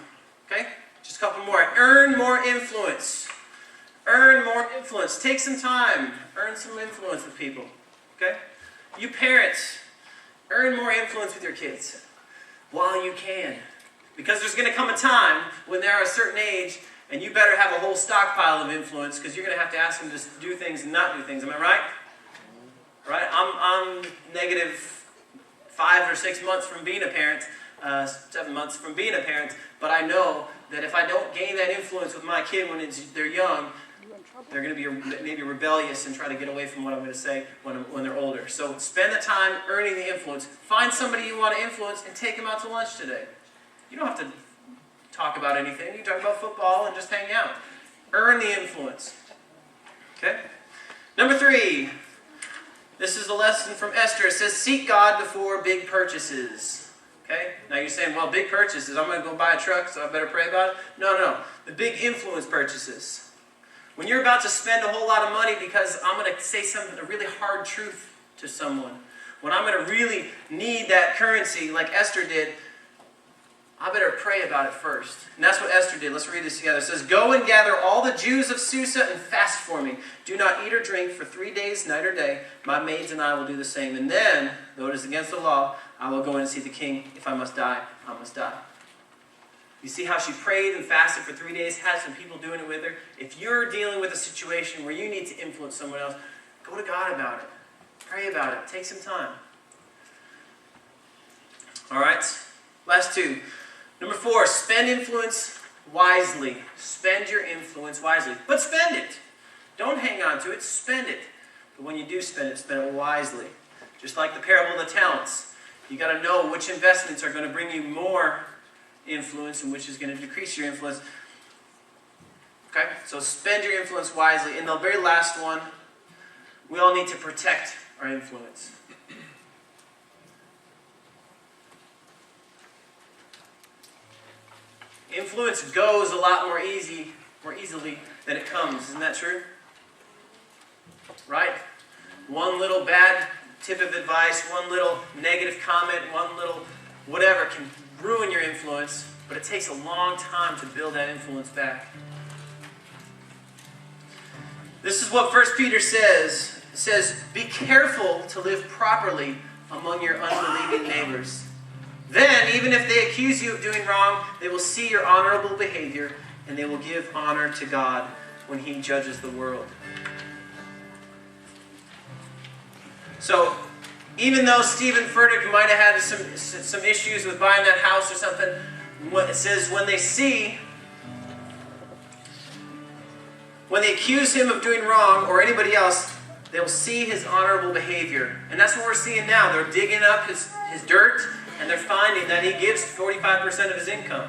okay, just a couple more. Earn more influence. Earn more influence. Take some time. Earn some influence with people. Okay? You parents, earn more influence with your kids while you can. Because there's going to come a time when they're a certain age and you better have a whole stockpile of influence because you're going to have to ask them to do things and not do things. Am I right? Right? I'm negative 5 or 6 months from being a parent, 7 months from being a parent, but I know that if I don't gain that influence with my kid when they're young, they're going to be maybe rebellious and try to get away from what I'm going to say when they're older. So spend the time earning the influence. Find somebody you want to influence and take them out to lunch today. You don't have to talk about anything. You can talk about football and just hang out. Earn the influence. Okay? Number 3. This is a lesson from Esther. It says, seek God before big purchases. Okay? Now you're saying, well, big purchases. I'm going to go buy a truck, so I better pray about it. No. The big influence purchases. When you're about to spend a whole lot of money because I'm going to say a really hard truth to someone, when I'm going to really need that currency like Esther did, I better pray about it first. And that's what Esther did. Let's read this together. It says, go and gather all the Jews of Susa and fast for me. Do not eat or drink for 3 days, night or day. My maids and I will do the same. And then, though it is against the law, I will go in and see the king. If I must die, I must die. You see how she prayed and fasted for 3 days, had some people doing it with her. If you're dealing with a situation where you need to influence someone else, go to God about it. Pray about it. Take some time. All right? Last 2. Number 4, spend influence wisely. Spend your influence wisely. But spend it. Don't hang on to it. Spend it. But when you do spend it wisely. Just like the parable of the talents. You got to know which investments are going to bring you more influence and which is going to decrease your influence. Okay? So spend your influence wisely. And the very last one, we all need to protect our influence. Influence goes a lot more easily than it comes. Isn't that true? Right? One little bad tip of advice, one little negative comment, one little whatever can ruin your influence, but it takes a long time to build that influence back. This is what 1 Peter says. It says, be careful to live properly among your unbelieving neighbors. Then, even if they accuse you of doing wrong, they will see your honorable behavior, and they will give honor to God when He judges the world. So, even though Stephen Furtick might have had some issues with buying that house or something, it says when they accuse him of doing wrong or anybody else, they'll see his honorable behavior. And that's what we're seeing now. They're digging up his dirt, and they're finding that he gives 45% of his income.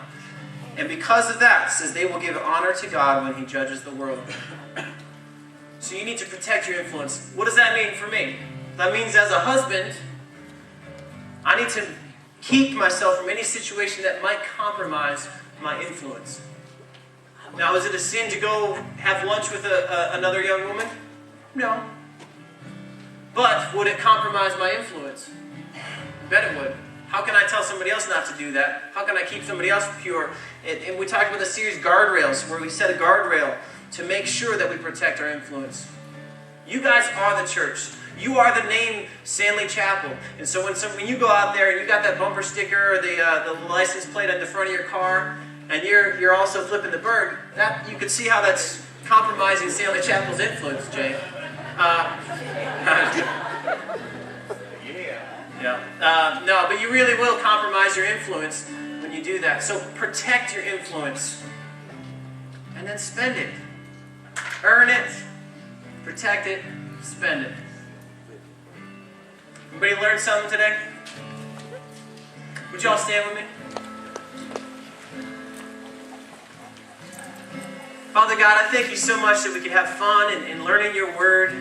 And because of that, it says they will give honor to God when He judges the world. So you need to protect your influence. What does that mean for me? That means as a husband, I need to keep myself from any situation that might compromise my influence. Now, is it a sin to go have lunch with another young woman? No. But would it compromise my influence? I bet it would. How can I tell somebody else not to do that? How can I keep somebody else pure? And we talked about the series Guardrails, where we set a guardrail to make sure that we protect our influence. You guys are the church. You are the name Stanley Chapel. And so when you go out there and you got that bumper sticker or the license plate on the front of your car, and you're also flipping the bird, that you can see how that's compromising Stanley Chapel's influence, Jay. No, but you really will compromise your influence when you do that. So protect your influence. And then spend it. Earn it. Protect it. Spend it. Everybody learn something today? Would you all stand with me? Father God, I thank you so much that we can have fun in learning your word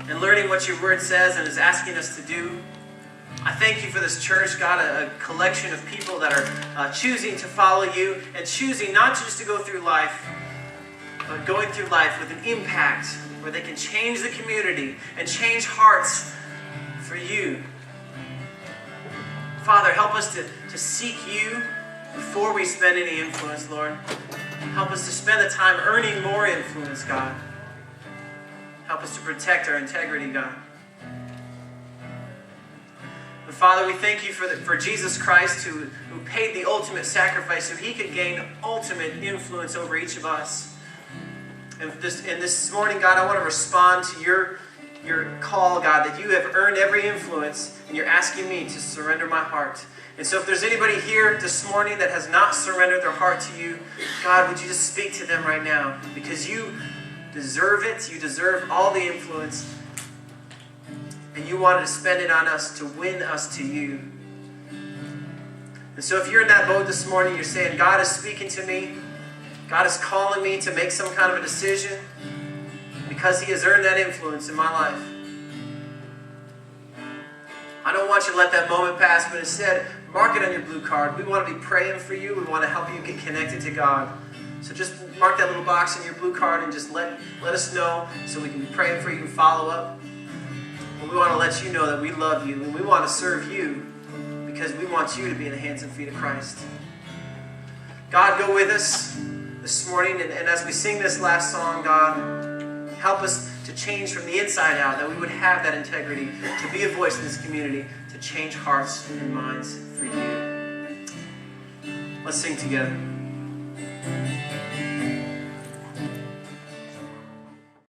and learning what your word says and is asking us to do. I thank you for this church, God, a collection of people that are choosing to follow you and choosing not just to go through life, but going through life with an impact where they can change the community and change hearts for you. Father, help us to seek you before we spend any influence, Lord. Help us to spend the time earning more influence, God. Help us to protect our integrity, God. But Father, we thank you for Jesus Christ who paid the ultimate sacrifice so he could gain ultimate influence over each of us. And this morning, God, I want to respond to your call, God, that you have earned every influence, and you're asking me to surrender my heart. And so if there's anybody here this morning that has not surrendered their heart to you, God, would you just speak to them right now? Because you deserve it. You deserve all the influence. And you wanted to spend it on us to win us to you. And so if you're in that boat this morning, you're saying, God is speaking to me. God is calling me to make some kind of a decision because he has earned that influence in my life. I don't want you to let that moment pass, but instead, mark it on your blue card. We want to be praying for you. We want to help you get connected to God. So just mark that little box in your blue card and just let us know so we can be praying for you and follow up. But we want to let you know that we love you and we want to serve you because we want you to be in the hands and feet of Christ. God, go with us this morning, and as we sing this last song, God, help us to change from the inside out, that we would have that integrity to be a voice in this community, to change hearts and minds for you. Let's sing together.